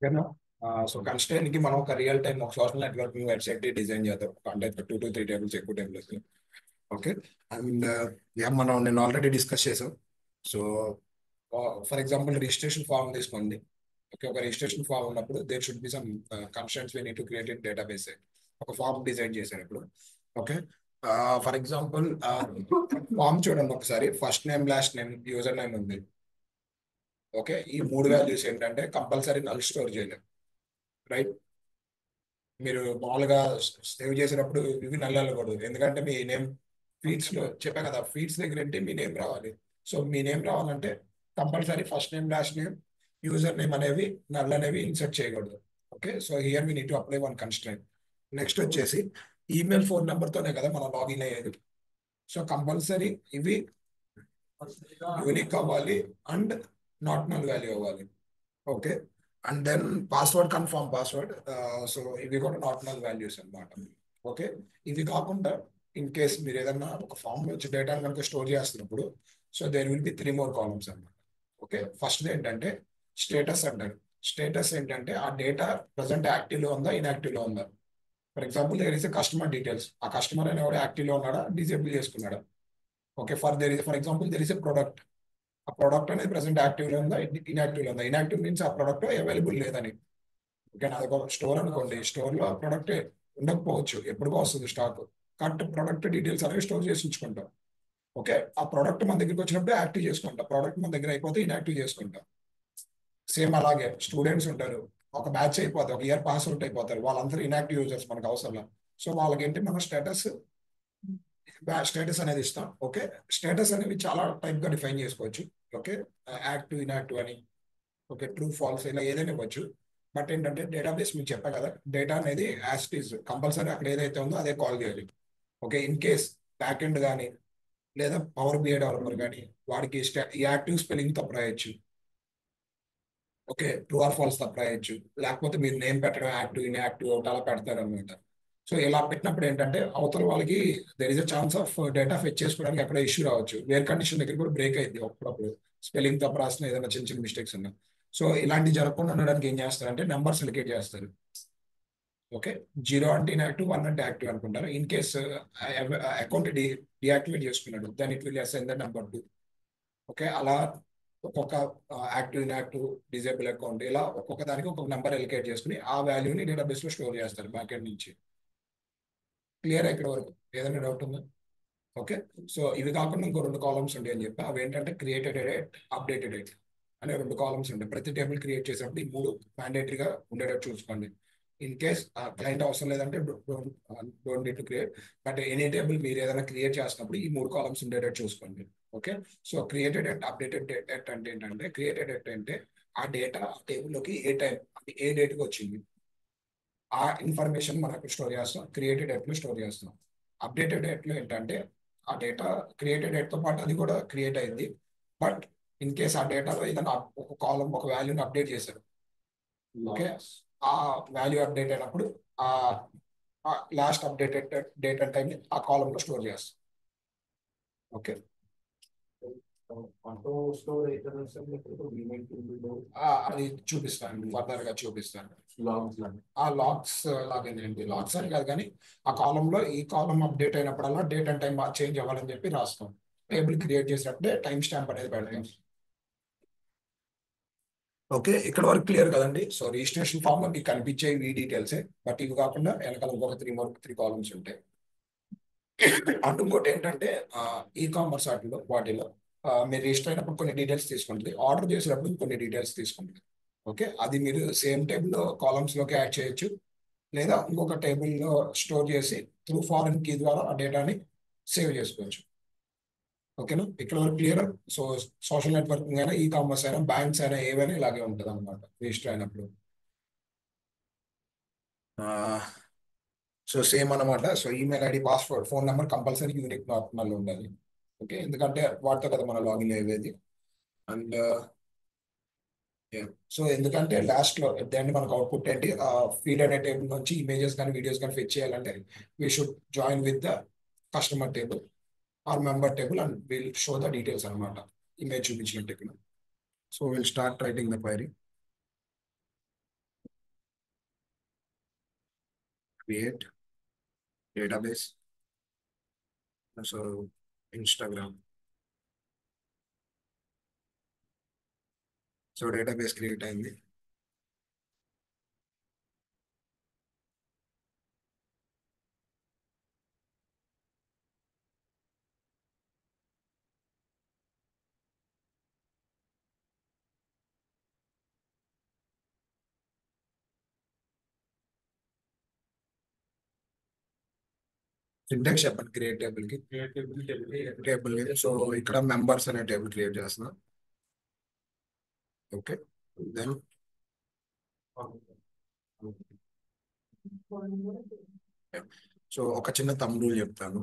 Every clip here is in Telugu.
ఓకేనా. సో కన్స్ట్రైన్ కి మనం ఒక రియల్ టైమ్ ఒక సోషల్ నెట్వర్కింగ్ వెబ్సైట్ డిజైన్ చేద్దాం, అంటే 2 to 3 టేబుల్స్, ఎక్కువ టేబుల్స్. ఓకే. అండ్ మనం నేను ఆల్రెడీ డిస్కస్ చేసాం. So for example registration form తీసుకోండి. ఓకే, ఒక రిజిస్ట్రేషన్ ఫామ్ ఉన్నప్పుడు there should be some constraints we need to create in database. ఒక ఫామ్ డిజైన్ చేసేటప్పుడు. ఓకే. ఫర్ ఎగ్జాంపుల్ ఫామ్ చూడండి ఒకసారి, first name, last name, user name ఉంది. ఓకే, ఈ 3 వాల్యూస్ ఏంటంటే కంపల్సరీ నల్ స్టోర్ చేయలేము. రైట్. మీరు మామూలుగా సేవ్ చేసేటప్పుడు ఇవి నల్ వెళ్ళకూడదు, ఎందుకంటే మీ నేమ్ ఫీడ్స్ లో చెప్పా కదా, ఫీడ్స్ దగ్గర అంటే మీ నేమ్ రావాలి. సో మీ నేమ్ రావాలంటే compulsory first name, last name, user name అనేవి నల్ అనేవి ఇన్సర్ట్ చేయకూడదు. Okay, so here we need to apply one constraint. Next వచ్చేసి ఈమెయిల్, ఫోన్ నెంబర్తోనే కదా మనం లాగిన్ అయ్యేది. సో కంపల్సరీ ఇవి యూనిక్ అవ్వాలి అండ్ నాట్ నల్ వాల్యూ అవ్వాలి. Okay. And then password, confirm password. So ఇవి కూడా నాట్ నల్ వాల్యూస్ అన్నమాట. ఓకే. ఇవి కాకుండా ఇన్ కేస్ మీరు ఏదన్నా ఒక ఫామ్ వచ్చి డేటా కనుక స్టోర్ చేస్తున్నప్పుడు, so there will be 3 more columns అన్నమాట. ఓకే, ఫస్ట్ ఏంటంటే స్టేటస్ అంటారు. స్టేటస్ ఏంటంటే ఆ డేటా ప్రజెంట్ యాక్టివ్లో ఉందా, ఇన్యాక్టివ్లో ఉందా. For example there is customer details, ఆ కస్టమర్ అనేవాడు యాక్టివ్లో ఉన్నాడా, డిజేబుల్ చేసుకున్నాడా. Okay, for example there is a product, ఆ ప్రోడక్ట్ అనేది ప్రెసెంట్ యాక్టివ్లో ఉందా, ఇన్యాక్టివ్లో ఉందా. ఇన్యాక్టివ్ మీన్స్ ఆ ప్రోడక్ట్ అవైలబుల్ లేదని. ఓకే, అది ఒక స్టోర్ అనుకోండి, స్టోర్ లో ఆ ప్రోడక్ట్ ఉండకపోవచ్చు, ఎప్పుడుకో వస్తుంది స్టాక్. కరెక్ట్ ప్రోడక్ట్ డీటెయిల్స్ అనేవి స్టోర్ చేసి ఉంచుకుంటాం. ఓకే, ఆ ప్రోడక్ట్ మన దగ్గరికి వచ్చినప్పుడు యాక్టివ్ చేసుకుంటాం, ప్రోడక్ట్ మన దగ్గర అయిపోతే ఇన్యాక్టివ్ చేసుకుంటాం. సేమ్ అలాగే స్టూడెంట్స్ ఉంటారు, ఒక బ్యాచ్ అయిపోతే ఒక ఇయర్ పాస్ అవుట్ అయిపోతారు, వాళ్ళందరూ ఇన్యాక్టివ్ యూజర్స్ మనకు అవసరం లేదు. సో వాళ్ళకి ఏంటి, మనం స్టేటస్ అనేది ఇస్తాం. ఓకే, స్టేటస్ అనేవి చాలా టైప్ గా డిఫైన్ చేసుకోవచ్చు. ఓకే, యాక్టివ్, ఇన్యాక్టివ్ అని. ఓకే, ట్రూ, ఫాల్స్, ఇలా ఏదైనా ఇవ్వచ్చు. బట్ ఏంటంటే డేటాబేస్ మీకు చెప్పా కదా, డేటా అనేది యాజ్ ఇట్ ఈస్ కంపల్సరీ అక్కడ ఏదైతే ఉందో అదే కాల్ చేయాలి. Okay, in case back end కానీ లేదా పవర్ బిఐ డెవలపర్ కానీ వాడికి యాక్టివ్ స్పెల్లింగ్ తప్పు రాయొచ్చు. ఓకే, ట్రూ ఆర్ ఫాల్స్ తప్పు రాయొచ్చు, లేకపోతే మీరు నేమ్ పెట్టడం యాక్టివ్, ఇన్యాక్టివ్ ఒకటి అలా పెడతారు అనమాట. సో ఇలా పెట్టినప్పుడు ఏంటంటే అవతల వాళ్ళకి there is a chance of data fetch చేసుకోవడానికి అక్కడ ఇష్యూ రావచ్చు, వేర్ కండిషన్ దగ్గర కూడా బ్రేక్ అయింది అప్పుడప్పుడు, స్పెల్లింగ్ తప్పు రాసిన ఏదైనా చిన్న చిన్న మిస్టేక్స్ ఉన్నా. సో ఇలాంటి జరగకుండా ఉండడానికి ఏం చేస్తారంటే నెంబర్స్ ఎలికేట్ చేస్తారు. ఓకే, 0 అంటే ఇన్యాక్టివ్, 1 అంటే యాక్టివ్ అనుకుంటారు. ఇన్ కేస్ అకౌంట్ డియాక్టివేట్ చేసుకున్నాడు, then it will assign the number 2. Okay, అలా ఒక్కొక్క యాక్టివ్, ఇన్యాక్టివ్, డిజేబుల్ అకౌంట్, ఇలా ఒక్కొక్క దానికి ఒక్కొక్క నెంబర్ ఎలికేట్ చేసుకుని ఆ వాల్యూని డేటాబేస్ లో స్టోర్ చేస్తారు బ్యాక్ ఎండ్ నుంచి. క్లియర్ ఇక్కడ వరకు ఏదైనా డౌట్ ఉందా? ఓకే, సో ఇవి కాకుండా ఇంకో 2 కాలమ్స్ ఉంటాయి అని చెప్పి, అవి ఏంటంటే క్రియేటెడ్ డేట్, అప్డేటెడ్ డేట్ అనే 2 కాలమ్స్ ఉంటాయి. ప్రతి టేబుల్ క్రియేట్ చేసినప్పుడు ఈ 3 మ్యాండేటరీగా ఉండేటట్టు చూసుకోండి. ఇన్ కేస్ క్లయింట్ అవసరం లేదంటే don't need to create, but any table మీరు ఏదైనా క్రియేట్ చేసినప్పుడు ఈ 3 కాలమ్స్ ఉండేటట్టు చూసుకోండి. Okay, so created date, updated date అంటే ఏంటంటే, క్రియేటెడ్ డేట్ అంటే ఆ డేటా ఆ టేబుల్లోకి ఏ టైం అంటే ఏ డేట్కి వచ్చింది, ఆ ఇన్ఫర్మేషన్ మనకు స్టోర్ చేస్తాం, క్రియేటెడ్ డేట్లో స్టోర్ చేస్తాం. అప్డేటెడ్ డేట్లో ఏంటంటే ఆ డేటా క్రియేటెడ్ డేట్తో పాటు అది కూడా క్రియేట్ అయింది, బట్ ఇన్ కేస్ ఆ డేటాలో ఏదైనా ఒక కాలం, ఒక వాల్యూని అప్డేట్ చేశారు. ఓకే, ఆ వాల్యూ అప్డేట్ అయినప్పుడు ఆ last updated date and time ఆ కాలంలో స్టోర్ చేస్తాం. ఓకే, ఆటో స్టోర్ ఎక్కడ అది చూపిస్తాను, ఫర్దర్ గా చూపిస్తాను. లాగ్స్ లాగా ఆ లాగ్స్ లాగేనండి, లాగ్స్ అని కాదు కానీ ఆ కాలంలో ఈ కాలం అప్డేట్ అయినప్పుడల్లా డేట్ అండ్ టైం చేంజ్ అవ్వాలని చెప్పి రాస్తాం. టేబుల్ క్రియేట్ చేసినప్పుడే టైం స్టాంప్ అనేది పెడతాం. ఓకే, ఇక్కడ వరకు క్లియర్ కదండి. సో రిజిస్ట్రేషన్ ఫామ్ లో మీకు కనిపించే ఈ డీటెయిల్సే, బట్ ఇవి కాకుండా వెనకాల ఇంకొక 3 కాలమ్స్ ఉంటాయి. అండ్ ఇంకోటి ఏంటంటే ఈ కామర్స్ వాటిలో మీరు రిజిస్టర్ అయినప్పుడు కొన్ని డీటెయిల్స్ తీసుకుంటుంది, ఆర్డర్ చేసినప్పుడు కొన్ని డీటెయిల్స్ తీసుకుంటుంది. ఓకే, అది మీరు సేమ్ టేబుల్లో కాలమ్స్ లోకి యాడ్ చేయొచ్చు, లేదా ఇంకొక టేబుల్లో స్టోర్ చేసి త్రూ ఫారెన్ కీ ద్వారా ఆ డేటాని సేవ్ చేసుకోవచ్చు. ఓకేనా, ఇక్కడ వరకు క్లియర్. సో సోషల్ నెట్వర్కింగ్ అయినా, ఈ కామర్స్ అయినా, బ్యాంక్స్ అయినా, ఏవైనా ఇలాగే ఉంటుంది అనమాట రిజిస్టర్ అయినప్పుడు. సో సేమ్ అనమాట. So email ID, password, phone number compulsory unique normal ఉండాలి. ఓకే, ఎందుకంటే వాటితో కదా మనం లాగిన్ అయ్యేది. అండ్ సో ఎందుకంటే లాస్ట్ లో దాన్ని మనకు అవుట్పుట్ ఏంటి, ఫీడ్ అనే టేబుల్ నుంచి ఇమేజెస్ కానీ వీడియోస్ కానీ ఫెచ్ చేయాలంటే we should join with the customer table or member table and will show the details అనమాట, ఇమేజ్ చూపించినట్టు ఇక్కడ. So will start writing the query. create database. So Instagram. So database create అయింది. సింటాక్స్ చెప్పండి క్రియేట్ టేబుల్ కి. టేబుల్ సో ఇక్కడ మెంబర్స్ అనే టేబుల్ క్రియేట్ చేస్తున్నా. ఓకే దెన్ సో ఒక చిన్న థంబ్ రూల్ చెప్తాను.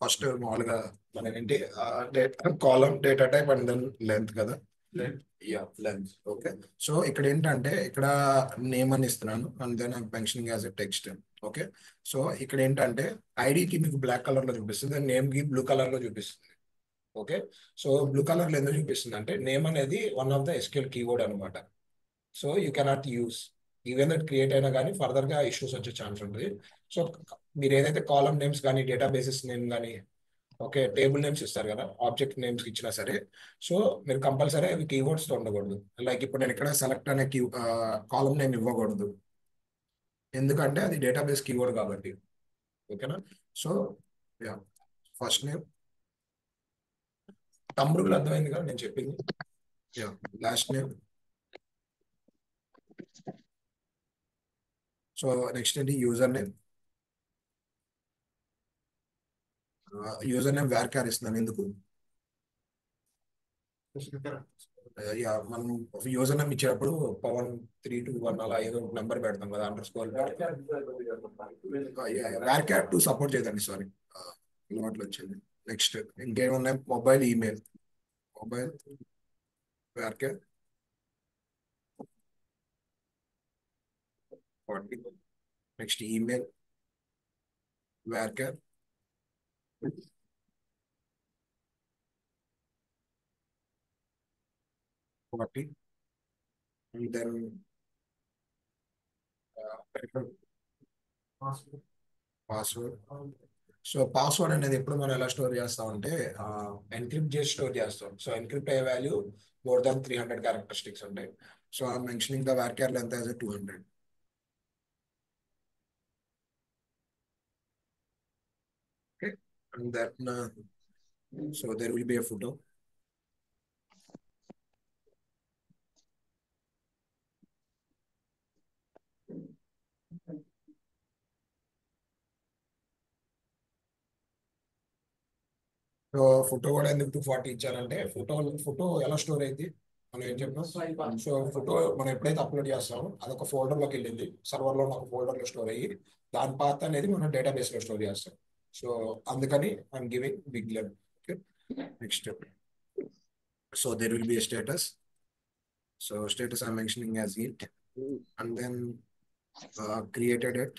ఫస్ట్ మామూలుగా మనం ఏంటి column data type and then length కదా. Yeah length. ఓకే సో ఇక్కడ ఏంటంటే ఇక్కడ నేమ్ అని ఇస్తున్నాను and then I'm mentioning as a text. Okay so ఇక్కడ ఏంటంటే ఐడికి మీకు బ్లాక్ కలర్ లో చూపిస్తుంది, నేమ్ కి బ్లూ కలర్ లో చూపిస్తుంది. ఓకే సో బ్లూ కలర్ లో ఎందుకు చూపిస్తుంది అంటే నేమ్ అనేది one of the SQL keyword అనమాట. So you cannot use even that create అయినా కానీ ఫర్దర్ గా ఇష్యూస్ వచ్చే ఛాన్స్ ఉంటుంది. సో మీరు ఏదైతే కాలమ్ నేమ్స్ కానీ డేటాబేసెస్ నేమ్ కానీ ఓకే టేబుల్ నేమ్స్ ఇస్తారు కదా ఆబ్జెక్ట్ నేమ్స్ ఇచ్చినా సరే సో మీరు కంపల్సరీ అవి కీవర్డ్స్ తో ఉండకూడదు. లైక్ ఇప్పుడు నేను ఇక్కడ సెలెక్ట్ అనే కాలమ్ నేమ్ ఇవ్వకూడదు, ఎందుకంటే అది డేటాబేస్ కీవర్డ్ కాబట్టి. ఓకేనా సో యా ఫస్ట్ నేమ్ తమ్ముడులు అర్థమైంది కదా నేను చెప్పింది. Yeah last name. So next ఏంటి user name. User name varchar ఇస్తున్నాను ఎందుకు యా మనం యూజర్ నేమ్ ఇచ్చేటప్పుడు పవన్321 అలా ఏదో నెంబర్ పెడతాం కదా అండర్ స్కోర్. varchar2 సపోర్ట్ చేయదండి సారీ అలవాట్లు వచ్చింది. నెక్స్ట్ ఇంకేమున్నాయి mobile email. Mobile varchar 40. Next email varchar 40. And then password. So password అనేది ఎప్పుడు మనం ఎలా స్టోర్ చేస్తామంటే ఎన్క్రిప్ట్ చేసి స్టోర్ చేస్తాం. సో ఎన్క్రిప్ట్ అయ్యే వాల్యూ మోర్ దాన్ 300 క్యారెక్టరిస్టిక్స్ ఉంటాయి. So I'm mentioning the varchar length as a 200. Okay, and then so there will be a photo. So photo కూడా ఎందుకు 240 ఇచ్చారంటే ఫోటో ఎలా స్టోర్ అయింది మనం ఏం చెప్పాం. సో ఫోటో మనం ఎప్పుడైతే అప్లోడ్ చేస్తామో అదొక folder లోకి వెళ్ళింది, సర్వర్ లో ఒక folder లో స్టోర్ అయ్యి దాని పాత్ అనేది మనం డేటాబేస్ లో స్టోర్ చేస్తాం. సో అందుకని ఐఎమ్ గివింగ్ బిగ్ లెవ్. Okay next so there will be a status. So status I'm mentioning as it and then created it.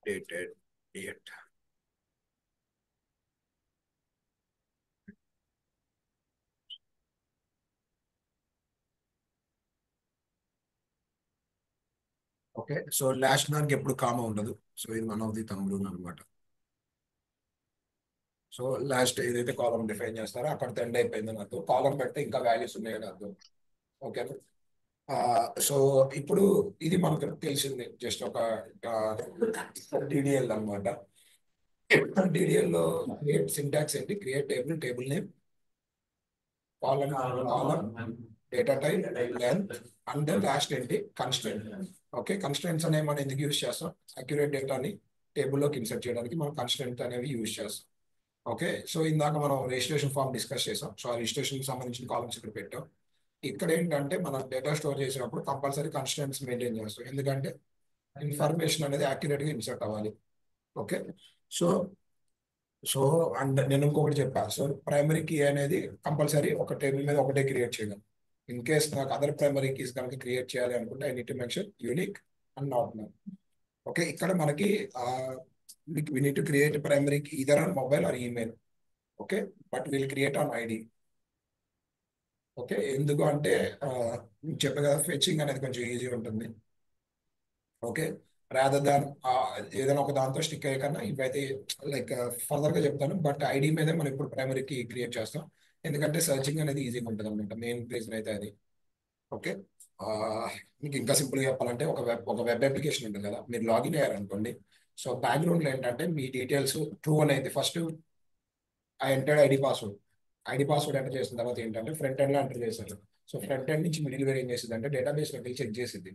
Dated date. Okay so last దానికి ఎప్పుడు కామా ఉండదు. సో ఇది వన్ ఆఫ్ ది తమ్ముడు అనమాట. సో లాస్ట్ ఏదైతే కాలం డిఫైన్ చేస్తారో అక్కడితో ఎండ్ అయిపోయిందని అర్థం. కాలం పెడితే ఇంకా వాల్యూస్ ఉన్నాయని అర్థం. ఓకే సో ఇప్పుడు ఇది మనకు తెలిసింది జస్ట్ ఒక డిడిఎల్ అనమాట. డిడిఎల్ లో క్రియేట్ సింటాక్స్ ఏంటి, create table, table name, column data type, length and then last ఏంటి కన్స్ట్రెంట్. ఓకే కన్స్ట్రెంట్స్ అనేవి మనం ఎందుకు యూజ్ చేస్తాం, అక్యురేట్ డేటాని టేబుల్లోకి ఇన్సర్ట్ చేయడానికి మనం కన్స్ట్రెంట్ అనేవి యూజ్ చేస్తాం. ఓకే సో ఇందాక మనం రిజిస్ట్రేషన్ ఫామ్ డిస్కస్ చేసాం. సో ఆ రిజిస్ట్రేషన్ సంబంధించిన కాలమ్స్ ఇక్కడ పెట్టాం. ఇక్కడ ఏంటంటే మనం డేటా స్టోర్ చేసినప్పుడు కంపల్సరీ కన్స్టెంట్స్ మెయింటైన్ చేస్తాం, ఎందుకంటే ఇన్ఫర్మేషన్ అనేది యాక్యురేట్ గా ఇన్సర్ట్ అవ్వాలి. ఓకే సో సో అండ్ నేను ఇంకొకటి చెప్పా. సో ప్రైమరీ కీ అనేది కంపల్సరీ ఒక టేబుల్ మీద ఒకటే క్రియేట్ చేయగలం. ఇన్ కేస్ నాకు అదర్ ప్రైమరీ కీస్ కనుక క్రియేట్ చేయాలి అనుకుంటే I need to mention unique and not null. Okay ఇక్కడ మనకి we need to create a primary key either on mobile or email. Okay but we'll create on ID. Okay, ఎందుకు అంటే మీకు చెప్పే కదా, ఫెచింగ్ అనేది కొంచెం ఈజీ ఉంటుంది. ఓకే, రాదర్ దాన్ ఏదైనా ఒక దాంతో స్టిక్ అయ్యే కన్నా ఇవైతే లైక్ ఫర్దర్ గా చెప్తాను. బట్ ఐడి మీదే మనం ఇప్పుడు ప్రైమరీకి క్రియేట్ చేస్తాం, ఎందుకంటే సర్చింగ్ అనేది ఈజీగా ఉంటుంది అనమాట. మెయిన్ రీజన్ అయితే అది. ఓకే, ఆ, మీకు ఇంకా సింపుల్ గా చెప్పాలంటే ఒక వెబ్ అప్లికేషన్ ఉంటుంది కదా, మీరు లాగిన్ అయ్యారనుకోండి. సో బ్యాక్గ్రౌండ్ లో ఏంటంటే మీ డీటెయిల్స్ ట్రూ అనేది ఫస్ట్ ఆ ఎంటర్డ్ ఐడి పాస్వర్డ్ ఎంటర్ చేసిన తర్వాత ఏంటంటే ఫ్రంట్ ఎండ్ లో ఎంటర్ చేశారు. సో ఫ్రంట్ ఎండ్ నుంచి మిడిల్ వేర్ ఏం చేసింది అంటే డేటాబేస్ వెళ్ళి చెక్ చేసింది.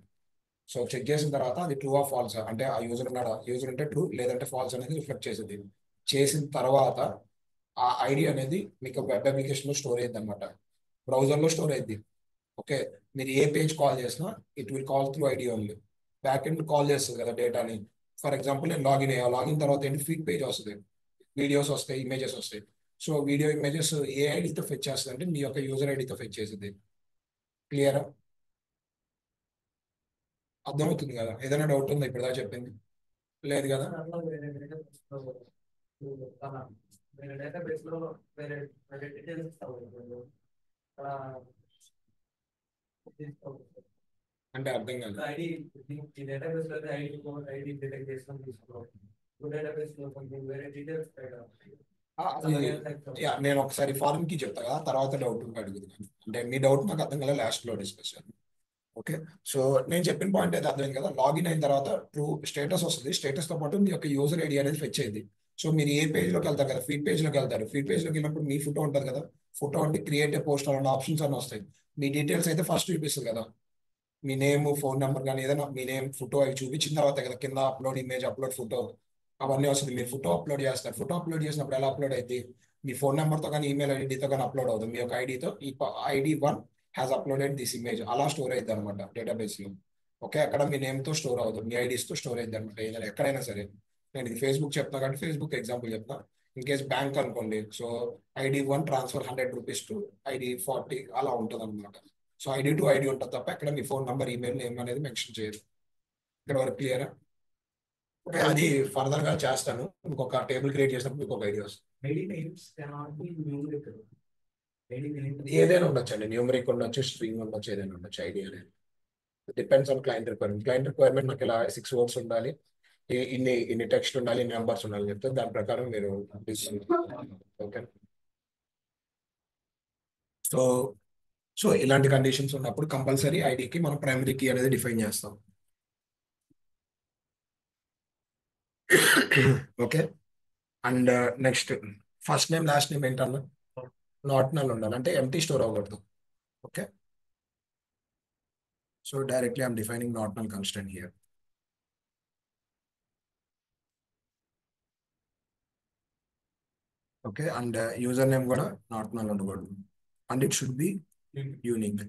సో చెక్ చేసిన తర్వాత అది ట్రూ ఆఫ్ ఫాల్స్ అంటే ఆ యూజర్ ఉన్నాడా, యూజర్ ఉంటే ట్రూ లేదంటే ఫాల్స్ అనేది రిఫ్లెక్ట్ చేసింది. చేసిన తర్వాత ఆ ఐడి అనేది మీకు వెబ్ అప్లికేషన్ లో స్టోర్ అయ్యింది అనమాట, బ్రౌజర్ లో స్టోర్ అయ్యింది. ఓకే, మీరు ఏ పేజ్ కాల్ చేసినా it will call through ID only. Back end call చేస్తుంది కదా డేటాని. ఫర్ ఎగ్జాంపుల్ నేను లాగిన్ అయ్యా, లాగిన్ తర్వాత ఏంటి ఫీడ్ పేజ్ వస్తుంది, వీడియోస్ వస్తాయి, ఇమేజెస్ వస్తాయి. సో వీడియో ఇమేజెస్ ఏ ఐడితో ఫెచ్ చేస్తుంది అంటే మీ యొక్క యూజర్ ఐడితో ఫెచ్ చేసింది. క్లియరా? అర్థమవుతుంది కదా? ఏదైనా డౌట్ ఉందా ఇప్పుడు దాకా చెప్పింది? లేదు కదా? అట్లా వేరే డేటాబేస్ లో అలా వేరే డేటాబేస్ లో వేరే వేరే డీటెయిల్స్ ఇస్తావు కదా, అలా తీసుకోవాలి. అంటే అర్థం కాదు. ఐడి ఈ డేటాబేస్ లో ఐడి డిటెక్ట్ చేసుకొని తీసుకోవాలి. డేటాబేస్ లో కొంచెం వేరే డీటెయిల్స్ నేను ఒకసారి ఫార్మ్ కి చెప్తా కదా, తర్వాత డౌట్ ఉంటే అడుగుతాను. అంటే మీ డౌట్ నాకు అర్థం కదా, లాస్ట్ లో డిస్కస్ చేద్దాం. ఓకే, సో నేను చెప్పిన పాయింట్ అయితే అర్థమైంది కదా. లాగిన్ అయిన తర్వాత ట్రూ స్టేటస్ వస్తుంది, స్టేటస్ తో పాటు మీ యొక్క యూజర్ ఐడి అనేది ఫెచ్ అయ్యింది. సో మీరు ఏ పేజ్ లోకి వెళ్తారు కదా, ఫీడ్ పేజ్ లోకి వెళ్తారు. ఫీడ్ పేజ్ లోకి వెళ్ళినప్పుడు మీ ఫోటో ఉంటుంది కదా, ఫోటో అంటే క్రియేట్ ఏ పోస్ట్ అనే ఆప్షన్స్ అని వస్తాయి. మీ డీటెయిల్స్ అయితే ఫస్ట్ చూపిస్తుంది కదా, మీ నేమ్, ఫోన్ నెంబర్ కానీ ఏదైనా మీ నేమ్, ఫోటో అవి చూపించిన తర్వాత కదా కింద అప్లోడ్ ఇమేజ్, అప్లోడ్ ఫోటో అవన్నీ వస్తుంది. మీరు ఫోటో అప్లోడ్ చేస్తారు, ఫోటో అప్లోడ్ చేసినప్పుడు ఎలా అప్లోడ్ అయింది, మీ ఫోన్ నెంబర్తో కానీ ఈమెయిల్ ఐడితో కానీ అప్లోడ్ అవుతుంది. మీ యొక్క ఐడితో ఈ ID1 has uploaded this image అలా స్టోర్ అవుతుంది అనమాట డేటాబేస్ లో. ఓకే, అక్కడ మీ నేమ్తో స్టోర్ అవుతుంది, మీ ఐడీస్తో స్టోర్ అవుతుంది అనమాట. ఏదైనా ఎక్కడైనా సరే. నేను ఇది ఫేస్బుక్ చెప్తా కాబట్టి ఫేస్బుక్ ఎగ్జాంపుల్ చెప్తా. ఇన్ కేస్ బ్యాంక్ అనుకోండి, so ID1 transfer 100 rupees to ID40 అలా ఉంటుంది అనమాట. సో ID to ID ఉంటుంది తప్ప ఎక్కడ మీ ఫోన్ నంబర్, ఈమెయిల్ నేమ్ అనేది మెన్షన్ చేయరు. ఇక్కడ వరకు క్లియరా? ఓకే, అది ఫర్దర్ గా చేస్తాను. ఇంకొక టేబుల్ క్రియేట్ చేసినప్పుడు ఇంకొక ఐడియా వస్తుంది. ID names cannot be numeric. ID name ఏదైనా ఉండొచ్చు అండి, న్యూమరిక్ ఉండొచ్చు, స్ట్రింగ్ ఉండొచ్చు, ఏదైనా ఉండొచ్చు. ఐడి అనేది depends on client requirement. Client requirement నాకు ఇలా 6 words ఉండాలి, ఇన్ని ఇన్ని టెక్స్ట్ ఉండాలి, ఇన్ని నెంబర్స్ ఉండాలి చెప్తే దాని ప్రకారం మీరు ఓకే. సో సో ఇలాంటి కండిషన్స్ ఉన్నప్పుడు కంపల్సరీ ఐడికి మనం ప్రైమరీ కీ అనేది డిఫైన్ చేస్తాం. Okay, and next first name last name ఏంటన్నా నాట్ నల్ ఉండాలి, అంటే ఎంటీ స్టోర్ అవ్వకూడదు. Okay, so directly I'm defining not null constant here. Okay, and user name కూడా నాట్ నల్ ఉండకూడదు, and it should be unique.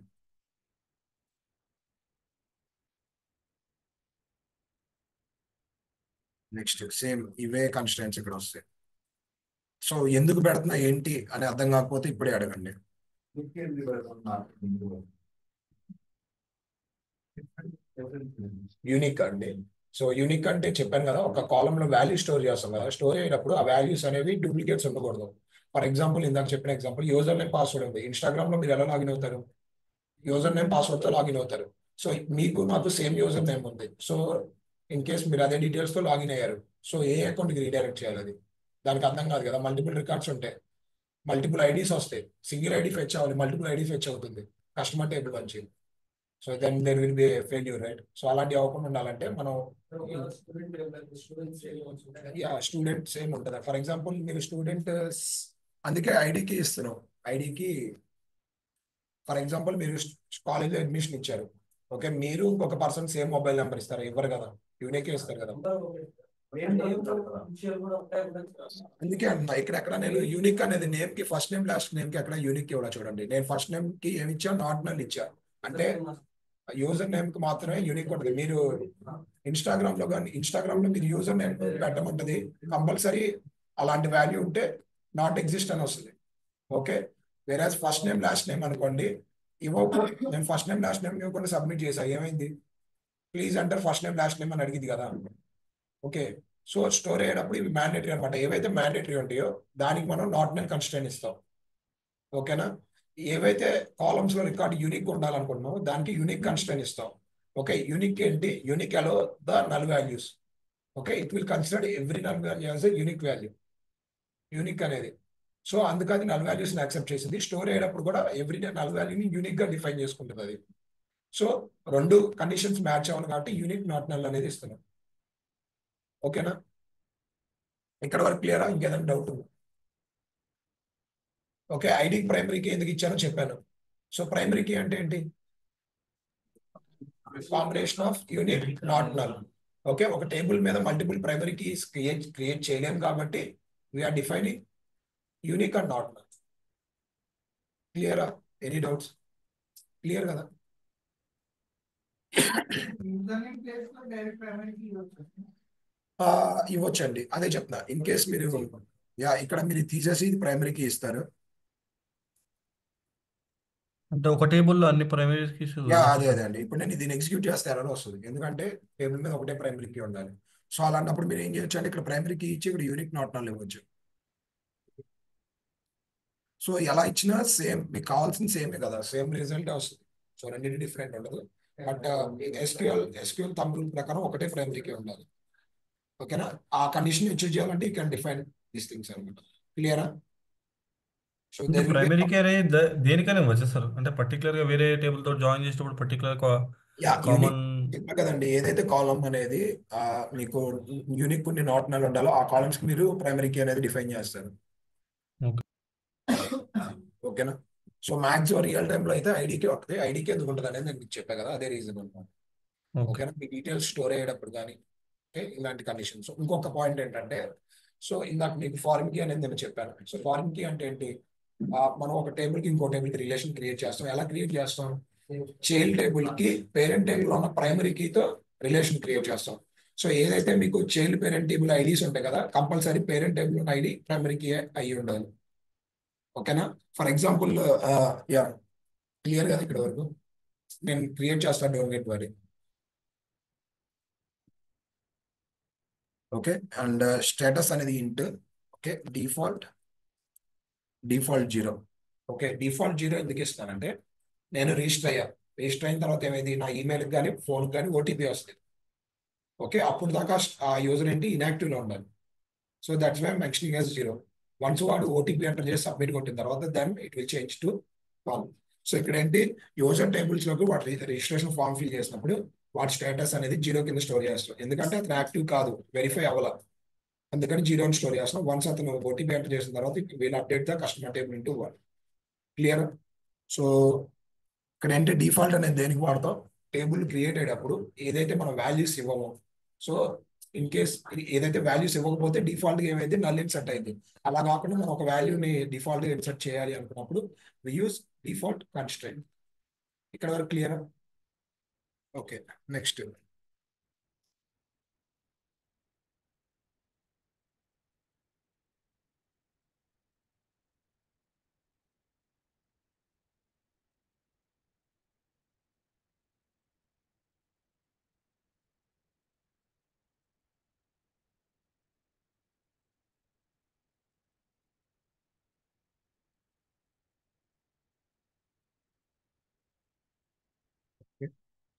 Next same ఇవే కన్స్టెంట్స్ ఇక్కడ వస్తాయి. సో ఎందుకు పెడుతున్నా ఏంటి అని అర్థం కాకపోతే ఇప్పుడే అడగండి. యూనిక్ అండి. సో యూనిక్ అంటే చెప్పాను కదా, ఒక కాలంలో వాల్యూ స్టోర్ చేస్తాం కదా, స్టోర్ అయ్యేటప్పుడు ఆ వాల్యూస్ అనేవి డూప్లికేట్స్ ఉండకూడదు. ఫర్ ఎగ్జాంపుల్ ఇందాక చెప్పిన ఎగ్జాంపుల్, యూజర్ నేమ్ పాస్వర్డ్ ఉంది. ఇన్స్టాగ్రామ్ లో మీరు ఎలా లాగిన్ అవుతారు? యూజర్ నేమ్ పాస్వర్డ్ తో లాగిన్ అవుతారు. సో మీకు నాకు సేమ్ యూజర్ నేమ్ ఉంది. సో ఇన్ కేస్ మీరు అదే డీటెయిల్స్ తో లాగిన్ అయ్యారు, సో ఏ అకౌంట్ కి రీడైరెక్ట్ చేయాలి? అది దానికి అర్థం కాదు కదా. మల్టిపుల్ రికార్డ్స్ ఉంటాయి, మల్టిపుల్ ఐడీస్ వస్తాయి. సింగిల్ ఐడి ఫెచ్ అవ్వాలి, మల్టిపుల్ ఐడి ఫెచ్ అవుతుంది కస్టమర్ టేబుల్ నుంచి. So then there will B failure, right? So అలాంటి అవ్వకుండా ఉండాలంటే మనం స్టూడెంట్ సేమ్ ఉంటుంది. ఫర్ ఎగ్జాంపుల్ మీరు స్టూడెంట్, అందుకే ఐడికి ఇస్తున్నాం. ఐడికి ఫర్ ఎగ్జాంపుల్ మీరు కాలేజ్లో అడ్మిషన్ ఇచ్చారు. ఓకే, మీరు ఇంకొక పర్సన్ సేమ్ మొబైల్ నెంబర్ ఇస్తారు, ఇవ్వరు కదా, యూనికే ఇస్తారు కదా. అందుకే అంటున్నా, ఇక్కడ నేను యూనిక్ అనేది నేమ్ కి, ఫస్ట్ నేమ్ లాస్ట్ నేమ్ కి అక్కడ యూనిక్ ఇవ్వడా చూడండి. నేను ఫస్ట్ నేమ్ కి ఏమి ఇచ్చా, నాట్ నల్ ఇచ్చా. అంటే యూజర్ నేమ్ కి మాత్రమే యూనిక్ ఉంటుంది. మీరు ఇన్స్టాగ్రామ్ లో మీరు యూజర్ నేమ్ పెట్టమంటది కంపల్సరీ అలాంటి వాల్యూ ఉంటే నాట్ ఎగ్జిస్ట్ అని వస్తుంది. ఓకే, వేరే ఫస్ట్ నేమ్ లాస్ట్ నేమ్ అనుకోండి, ఇవ్వకపోతే నేను ఫస్ట్ నేమ్ లాస్ట్ నేమ్ ఇవ్వకుండా సబ్మిట్ చేసా, ఏమైంది? ప్లీజ్ అంటారు ఫస్ట్ నేమ్ లాస్ట్ నేమ్ అని అడిగింది కదా. ఓకే, సో స్టోర్ అయ్యేటప్పుడు ఇవి మ్యాండేటరీ అనమాట. ఏవైతే మ్యాండేటరీ ఉంటాయో దానికి మనం నాట్ నల్ కన్స్ట్రెయిన్ ఇస్తాం. ఓకేనా? ఏవైతే కాలమ్స్ లో రికార్డ్ యూనిక్ ఉండాలనుకుంటున్నామో దానికి యూనిక్ కన్స్ట్రైన్ ఇస్తాం. ఓకే, యూనిక్ ఏంటి? Unique allow the null values. Okay, it will consider every null value as a unique value. Unique అనేది, సో అందుకని నల్ వాల్యూస్ ని యాక్సెప్ట్ చేసింది. స్టోర్ అయ్యేటప్పుడు కూడా ఎవ్రీ నల్ వాల్యూని యూనిక్ గా డిఫైన్ చేసుకుంటుంది అది. సో రెండు కండిషన్స్ మ్యాచ్ అవ్వాలి కాబట్టి యూనిక్ నాట్ నల్ అనేది ఇస్తున్నాం. ఓకేనా, ఇక్కడ వరకు క్లియరా? ఇంకేదైనా డౌట్ ఉందా? ఓకే, ఐడి ప్రైమరీకి ఎందుకు ఇచ్చానో చెప్పాను. సో ప్రైమరీకి అంటే ఏంటి? Combination of unique not null. Okay, ఒక టేబుల్ మీద మల్టిపుల్ ప్రైమరీ కీస్ క్రియేట్ చేయలేం కాబట్టి we're defining unique and not null. క్లియరా? Any doubts? క్లియర్ కదా? ఇవ్వచ్చండి, అదే చెప్తున్నా. ఇన్ కేస్ మీరు ఇక్కడ మీరు తీసేసి ప్రైమరీకి ఇస్తారు. అంటే ఒక టేబుల్లో అన్ని ప్రైమరీ కీస్ అదే అదే అండి. ఇప్పుడు నేను దీన్ని ఎగ్జిక్యూట్ చేస్తే ఎర్రర్ వస్తుంది, ఎందుకంటే టేబుల్ మీద ఒకటే ప్రైమరీ కీ ఉండాలి. సో అలాంటప్పుడు మీరు ఏం చేయొచ్చు అంటే ఇక్కడ ప్రైమరీ కీ ఇచ్చి ఇక్కడ యూనిక్ నాట్ నల్ ఇవ్వచ్చు. సో ఎలా ఇచ్చినా సేమ్, మీకు కావాల్సిన సేమే కదా, సేమ్ రిజల్ట్ వస్తుంది. సో రెండింటి డిఫరెంట్ ఉండదు. బట్ ఎస్క్యూఎల్ థంబ్ రూల్ ప్రకారం ఒకటే ప్రైమరీ కీ ఉండాలి. ఓకేనా, ఆ కండిషన్ అచీవ్ చేయాలంటే you can define these things అనమాట. క్లియరా? సో అంటే ప్రైమరీ కీ అనేది దేనికైనా ఇవ్వచ్చు సార్? అంటే పర్టికులర్ గా వేరే టేబుల్ తో జాయిన్ చేసేటప్పుడు పర్టికులర్ కామన్ చెప్పా కదండి, ఏదైతే కాలమ్ అనేది మీకు యూనిక్ ఉండి నాట్ నల్ ఉండాలో ఆ కాలమ్స్ కి మీరు ప్రైమరీ కీ అనేది డిఫైన్ చేస్తారు. ఓకేనా, సో మ్యాథ్స్ రియల్ టైమ్ లో అయితే ఐడికి వస్తుంది. ఐడికి ఎందుకు ఉంటుంది అనేది నేను మీకు చెప్పా కదా, అదే రీజన్ అనమాట. ఓకేనా, మీ డీటెయిల్స్ స్టోర్ అయ్యేటప్పుడు కానీ ఇలాంటి కండిషన్స్. ఇంకొక పాయింట్ ఏంటంటే, సో ఇందాక మీకు ఫారిన్ కీ అనేది నేను చెప్పాను. సో ఫారిన్ కీ అంటే ఏంటి? మనం ఒక టేబుల్ కి ఇంకో టేబుల్ కి రిలేషన్ క్రియేట్ చేస్తాం. ఎలా క్రియేట్ చేస్తాం? చైల్డ్ టేబుల్ కి పేరెంట్ టేబుల్ లో ఉన్న ప్రైమరీ కీతో రిలేషన్ క్రియేట్ చేస్తాం. సో ఏదైతే మీకు చైల్డ్ పేరెంట్ టేబుల్ ఐడీస్ ఉంటాయి కదా, కంపల్సరీ పేరెంట్ టేబుల్ ఉన్న ఐడి ప్రైమరీ కీ అయ్యి ఉండాలి. ఓకేనా, ఫర్ ఎగ్జాంపుల్ క్లియర్ కదా ఇక్కడ వరకు? నేను క్రియేట్ చేస్తాను, don't get worry. Okay, and status అనేది ఇంట్. Okay, default 0. ఓకే, డిఫాల్ట్ 0 ఎందుకు ఇస్తానంటే, నేను రిజిస్టర్ అయిన తర్వాత ఏమైంది, నా ఈమెయిల్కి కానీ ఫోన్కి కానీ ఓటీపీ వస్తుంది. ఓకే, అప్పుడు దాకా ఆ యూజర్ ఏంటి, ఇన్యాక్టివ్ లో ఉండాలి. So that's why mentioning as 0. Once వాడు ఓటీపీ ఎంటర్ చేసి సబ్మిట్ కొట్టిన తర్వాత then it will change to 1. So ఇక్కడ ఏంటి, యూజర్ టేబుల్స్ లోకి వాటి రిజిస్ట్రేషన్ ఫామ్ ఫిల్ చేసినప్పుడు వాటి స్టేటస్ అనేది 0 కింద స్టోర్ చేస్తాం, ఎందుకంటే అతను యాక్టివ్ కాదు, వెరిఫై అవ్వాలి. అందుకని 0 స్టోర్ చేస్తాం. వన్స్ అతను ఓటీపీ ఎంటర్ చేసిన తర్వాత we'll update the customer table into 1. Clear? So ఇక్కడ ఏంటి, డిఫాల్ట్ అనేది దేనికి వాడతాం? టేబుల్ క్రియేట్ అయ్యేటప్పుడు ఏదైతే మనం వాల్యూస్ ఇవ్వమో, సో ఇన్ కేస్ ఏదైతే వాల్యూస్ ఇవ్వకపోతే డిఫాల్ట్ గా ఏమైతే నల్ ఇన్సర్ట్ అయింది. అలా కాకుండా మనం ఒక వాల్యూని డిఫాల్ట్ గా ఇన్సర్ట్ చేయాలి అనుకున్నప్పుడు వి యూస్ డిఫాల్ట్ కన్స్ట్రైన్. ఇక్కడ వరకు క్లియర్? Okay, next.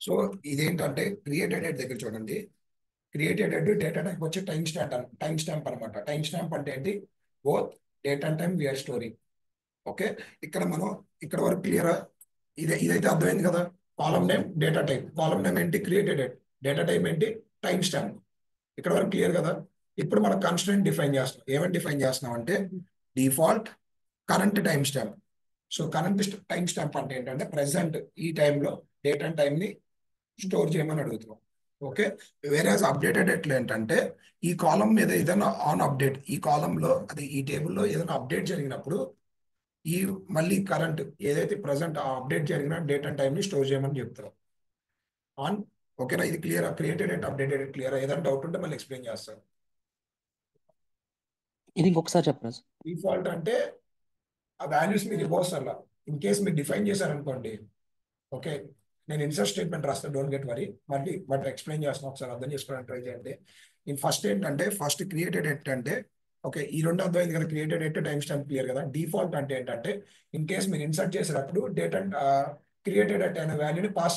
సో ఇదేంటంటే క్రియేటెడ్ దగ్గర చూడండి, క్రియేటెడ్ డేటా టైప్ వచ్చి టైం స్టాంప్ అనమాట. టైం స్టాంప్ అంటే ఏంటి? Both date and time we are storing. Okay, ఇక్కడ మనం ఇక్కడ వరకు క్లియరా? ఇదైతే అర్థమైంది కదా. Column name data type, column name ఏంటి? క్రియేటెడ్ డేటా టైప్ ఏంటి? Timestamp. ఇక్కడ వరకు క్లియర్ కదా. ఇప్పుడు మనం కన్స్ట్రైంట్ డిఫైన్ చేస్తాం. ఏమని డిఫైన్ చేస్తున్నాం అంటే default current time stamp. So current timestamp అంటే ఏంటంటే ప్రెసెంట్ ఈ టైంలో డేట్ అండ్ టైం ని స్టోర్ చేయమని అడుగుతున్నాం. ఓకే, వేరే అప్డేటెడ్ ఎట్లా ఏంటంటే ఈ కాలం మీద ఏదైనా ఆన్ అప్డేట్, ఈ కాలంలో అది ఈ టేబుల్లో ఏదైనా అప్డేట్ జరిగినప్పుడు ఈ మళ్ళీ కరెంట్ ఏదైతే ప్రజెంట్ ఆ అప్డేట్ జరిగిన డేట్ అండ్ టైం ని స్టోర్ చేయమని చెప్తారు ఆన్. ఓకేనా, ఇది clear? Created and updated clear? ఏదైనా డౌట్ ఉంటే మళ్ళీ ఎక్స్ప్లెయిన్ చేస్తాను. ఇది ఇంకొకసారి చెప్పరా? డిఫాల్ట్ అంటే ఆ వాల్యూస్ మీరు ఇవ్వవసరలా. ఇన్ కేస్ మీరు డిఫైన్ చేశారనుకోండి, ఓకే, నేను ఇన్సర్ట్ స్టేట్మెంట్ రాస్తాను, డోంట్ గెట్ వరీ. మళ్ళీ బట్ ఎక్స్ప్లెయిన్ చేస్తాను, ఒకసారి అర్థం చేసుకోవడానికి ట్రై చేయండి. ఫస్ట్ ఏంటంటే ఫస్ట్ క్రియేటెడ్ ఏంటంటే ఓకే, ఈ రెండు అర్థమైంది కదా, created at time stamp clear కదా. డిఫాల్ట్ అంటే ఏంటంటే ఇన్ కేస్ మీరు ఇన్సర్ట్ చేసేటప్పుడు డేట్ అండ్ క్రియేటెడ్ అట్ అనే వాల్యూని పాస్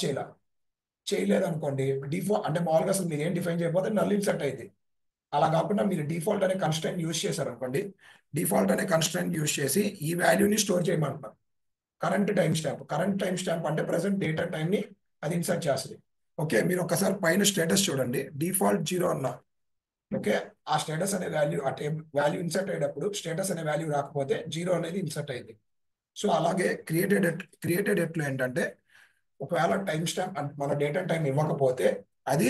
చేయలేదు అనుకోండి, డిఫాల్ట్ అంటే మామూలుగా అసలు మీరు ఏం డిఫైన్ చేయకపోతే నల్ ఇన్సర్ట్ అయింది. అలా కాకుండా మీరు డిఫాల్ట్ అనే కన్స్ట్రైంట్ యూజ్ చేశారు అనుకోండి, డిఫాల్ట్ అనే కన్స్ట్రైంట్ యూజ్ చేసి ఈ వాల్యూని స్టోర్ చేయమంటున్నారు. కరెంట్ టైం స్టాంప్ అంటే ప్రజెంట్ డేట్ అండ్ టైంని అది ఇన్సర్ట్ చేస్తుంది. ఓకే, మీరు ఒకసారి పైన స్టేటస్ చూడండి, డిఫాల్ట్ 0 అన్నా. ఓకే, ఆ స్టేటస్ అనే వాల్యూ ఆ వాల్యూ ఇన్సర్ట్ అయ్యేటప్పుడు స్టేటస్ అనే వాల్యూ రాకపోతే 0 అనేది ఇన్సర్ట్ అయింది. సో అలాగే క్రియేటెడ్ ఎట్లో ఏంటంటే ఒకవేళ టైం స్టాంప్ మన డేట్ అండ్ టైం ఇవ్వకపోతే అది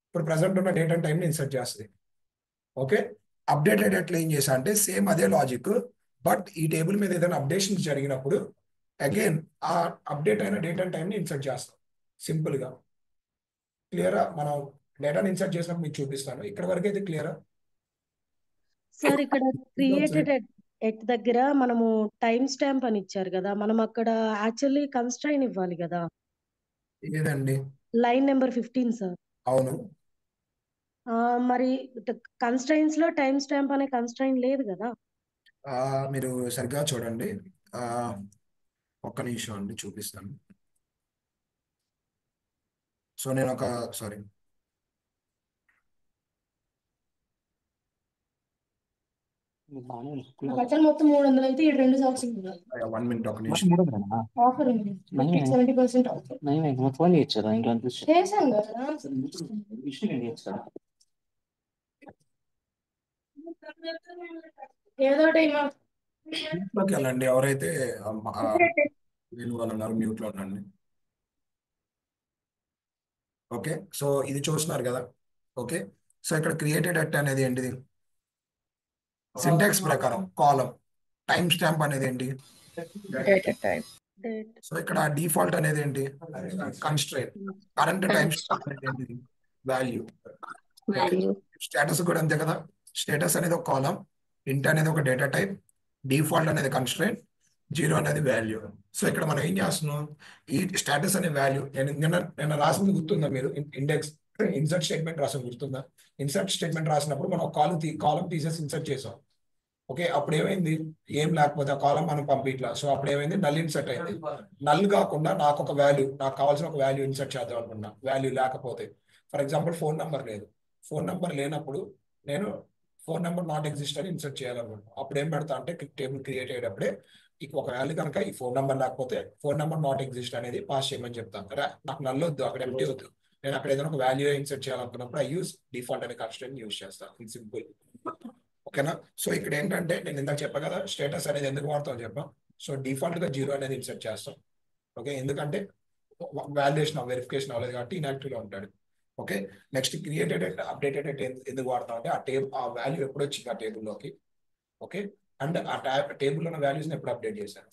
ఇప్పుడు ప్రజెంట్ ఉన్న డేట్ అండ్ టైంని ఇన్సర్ట్ చేస్తుంది. ఓకే, అప్డేటెడ్ ఎట్లా ఏం చేసా అంటే సేమ్ అదే లాజిక్, బట్ ఈ టేబుల్ మీద ఏదైనా అప్డేషన్స్ జరిగినప్పుడు అగైన్ ఆ అప్డేట్ అయిన డేట్ అండ్ టైంని ఇన్సర్ట్ చేస్తాం. సింపుల్గా క్లియరా? మనం డేటాని ఇన్సర్ట్ చేసినప్పుడు మీకు చూపిస్తాను. ఇక్కడ వరకు అయితే క్లియరా? సార్ ఇక్కడ క్రియేటెడ్ ఎట్ దగ్గర మనము టైం స్టాంప్ అని ఇచ్చారు కదా, మనం అక్కడ యాక్చువల్లీ కన్స్ట్రైన్ ఇవ్వాలి కదా. ఏదండి? Line number 15 sir. అవును, మరి కన్స్ట్రైన్స్ లో టైం స్టాంప్ అనే కన్స్ట్రైన్ లేదు కదా. మీరు సరిగ్గా చూడండి. ఆ, ఒక్క నిమిషం అండి, చూపిస్తాను. సో నేను సారీ, బట్టలు మొత్తం 300 అయితే 2 సాక్స్ 1 మినిట్, ఒక నిమిషం. ఆఫర్ ఉంది 70% ఆఫర్. ఫోన్ చేయొచ్చారా ఇంట్లో చేశాను కదా. ఏదో టైం మ్యూట్లోకి వెళ్ళండి, ఎవరైతే నేను వాళ్ళు ఉన్నారు మ్యూట్లో ఉండండి. ఓకే, సో ఇది చూస్తున్నారు కదా. ఓకే, సో ఇక్కడ క్రియేటెడ్ అట్ అనేది ఏంటిది? సింటాక్స్ ప్రకారం కాలం. టైం స్టాంప్ అనేది ఏంటి? సో ఇక్కడ డిఫాల్ట్ అనేది ఏంటి? కన్స్ట్రైంట్. కరెంట్ టైం స్టాంప్ అనేది ఏంటి? వాల్యూ. స్టేటస్ కూడా అంతే కదా. స్టేటస్ అనేది ఒక కాలం, ఇంట్ అనేది ఒక డేటా టైప్, డిఫాల్ట్ అనేది కన్స్ట్రైంట్, 0 అనేది వాల్యూ. సో ఇక్కడ మనం ఏం చేస్తున్నాం, ఈ స్టేటస్ అనే వాల్యూ నేను రాసింది గుర్తుందా? మీరు ఇండెక్స్ ఇన్సర్ట్ స్టేట్మెంట్ రాసిన గుర్తుందా? ఇన్సర్ట్ స్టేట్మెంట్ రాసినప్పుడు మనం కాలం తీసేసి ఇన్సర్ట్ చేసాం. ఓకే, అప్పుడు ఏమైంది? ఏం లేకపోతే ఆ కాలం మనం పంపిట్లా. సో అప్పుడు ఏమైంది? నల్ ఇన్సర్ట్ అయింది. నల్ కాకుండా నాకు కావాల్సిన ఒక వాల్యూ ఇన్సర్ట్ చేద్దాం అనుకున్నా, వాల్యూ లేకపోతే. ఫర్ ఎగ్జాంపుల్ ఫోన్ నెంబర్ లేదు. ఫోన్ నెంబర్ లేనప్పుడు నేను ఫోన్ నెంబర్ నాట్ ఎగ్జిస్ట్ అని ఇన్సర్ట్ చేయాలనుకుంటున్నాను. అప్పుడు ఏం పెడతా అంటే టేబుల్ క్రియేట్ అయ్యేటప్పుడే ఒక వాల్యూ కనుక ఈ ఫోన్ నెంబర్ లేకపోతే ఫోన్ నెంబర్ నాట్ ఎగ్జిస్ట్ అనేది పాస్ చేయమని చెప్తాను కదా. నాకు నల్ వద్దు, అక్కడ ఎంటీ వద్దు, నేను అక్కడ ఏదైనా ఒక వాల్యూ ఇన్సర్ట్ చేయాలనుకున్నప్పుడు ఐ యూస్ డిఫాల్ట్ అనే కన్స్ట్రైంట్ యూస్ చేస్తాను. ఇది సింపుల్. ఓకేనా? సో ఇక్కడ ఏంటంటే నేను ఇందాక చెప్పా కదా, స్టేటస్ అనేది ఎందుకు వాడతాం చెప్పాం. సో డిఫాల్ట్ గా 0 అనేది ఇన్సర్ట్ చేస్తాం. ఓకే, ఎందుకంటే వాల్యుయేషన్ వెరిఫికేషన్ అవ్వలేదు కాబట్టి ఇన్యాక్టివ్ లో ఉంటాడు. ఓకే, నెక్స్ట్ క్రియేటెడ్ అప్డేటెడ్ ఎందుకు వాడతాం అంటే ఆ వాల్యూ ఎప్పుడు వచ్చింది ఆ టేబుల్లోకి. ఓకే, అండ్ ఆ టేబుల్లో ఉన్న వాల్యూస్ని ఎప్పుడు అప్డేట్ చేశారు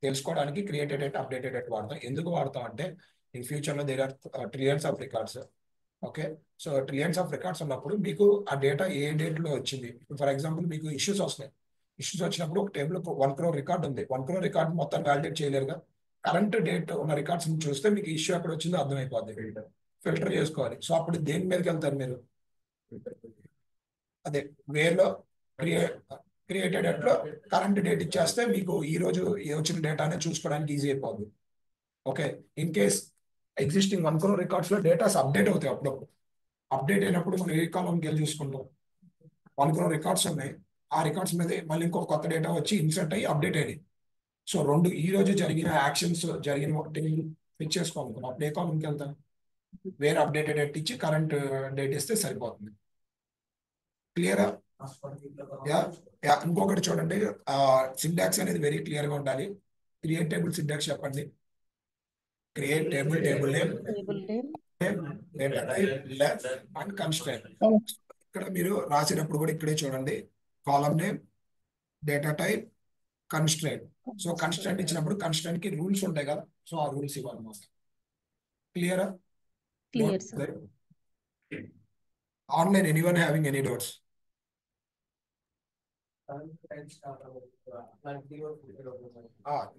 తెలుసుకోవడానికి క్రియేటెడ్ అప్డేటెడ్ వాడతాం. ఎందుకు వాడతాం అంటే ఇన్ ఫ్యూచర్లో there are trillions of records. Okay, so trillions of records ఉన్నప్పుడు మీకు ఆ డేటా ఏ డేట్లో వచ్చింది. ఫర్ ఎగ్జాంపుల్ మీకు ఇష్యూస్ వస్తాయి. ఇష్యూస్ వచ్చినప్పుడు ఒక టేబుల్ 1 crore రికార్డ్ ఉంది. 1 crore రికార్డ్ మొత్తం వ్యాలిడేట్ చేయలేరుగా. కరెంట్ డేట్ ఉన్న రికార్డ్స్ చూస్తే మీకు ఇష్యూ ఎక్కడ వచ్చిందో అర్థమైపోద్ది. ఫిల్టర్ చేసుకోవాలి. సో అప్పుడు దేని మీదకి వెళ్తారు మీరు? అదే వేలో క్రియేటెడ్ ఎట్లో కరెంట్ డేట్ ఇచ్చేస్తే మీకు ఈ రోజు వచ్చిన డేటానే చూసుకోవడానికి ఈజీ అయిపోద్ది. Okay, in case existing 1 crore records లో డేటాస్ అప్డేట్ అవుతాయి. అప్పుడప్పుడు అప్డేట్ అయినప్పుడు మనం ఏ కాలంకి వెళ్ళి చూసుకుంటాం. 1 crore రికార్డ్స్ ఉన్నాయి, ఆ రికార్డ్స్ మీద మళ్ళీ ఇంకో కొత్త డేటా వచ్చి ఇన్సర్ట్ అయ్యి అప్డేట్ అయ్యి. సో ఈ రోజు జరిగిన యాక్షన్స్ జరిగిన ఒకటి ఫిక్స్ చేసుకోవాలనుకున్నాం. అప్పుడు ఏ కాలంకి వెళ్తాం? వేరే అప్డేటెడ్ డేట్ ఇచ్చి కరెంట్ డేట్ ఇస్తే సరిపోతుంది. క్లియరా? ఇంకొకటి చూడండి, సింటాక్స్ అనేది వెరీ క్లియర్ గా ఉండాలి. క్రియేట్ టేబుల్ సింటాక్స్ చెప్పండి. Create table name and constraint. ఇక్కడ మీరు రాసేటప్పుడు కూడా ఇక్కడే చూడండి, column name, data type, constraint. So constraint ఇచ్చినప్పుడు కన్స్ట్రైంట్ కి రూల్స్ ఉంటాయి కదా, సో ఆ రూల్స్ ఇవ్వాలన్నమాట. క్లియరా? Clear sir. Online anyone having any doubts?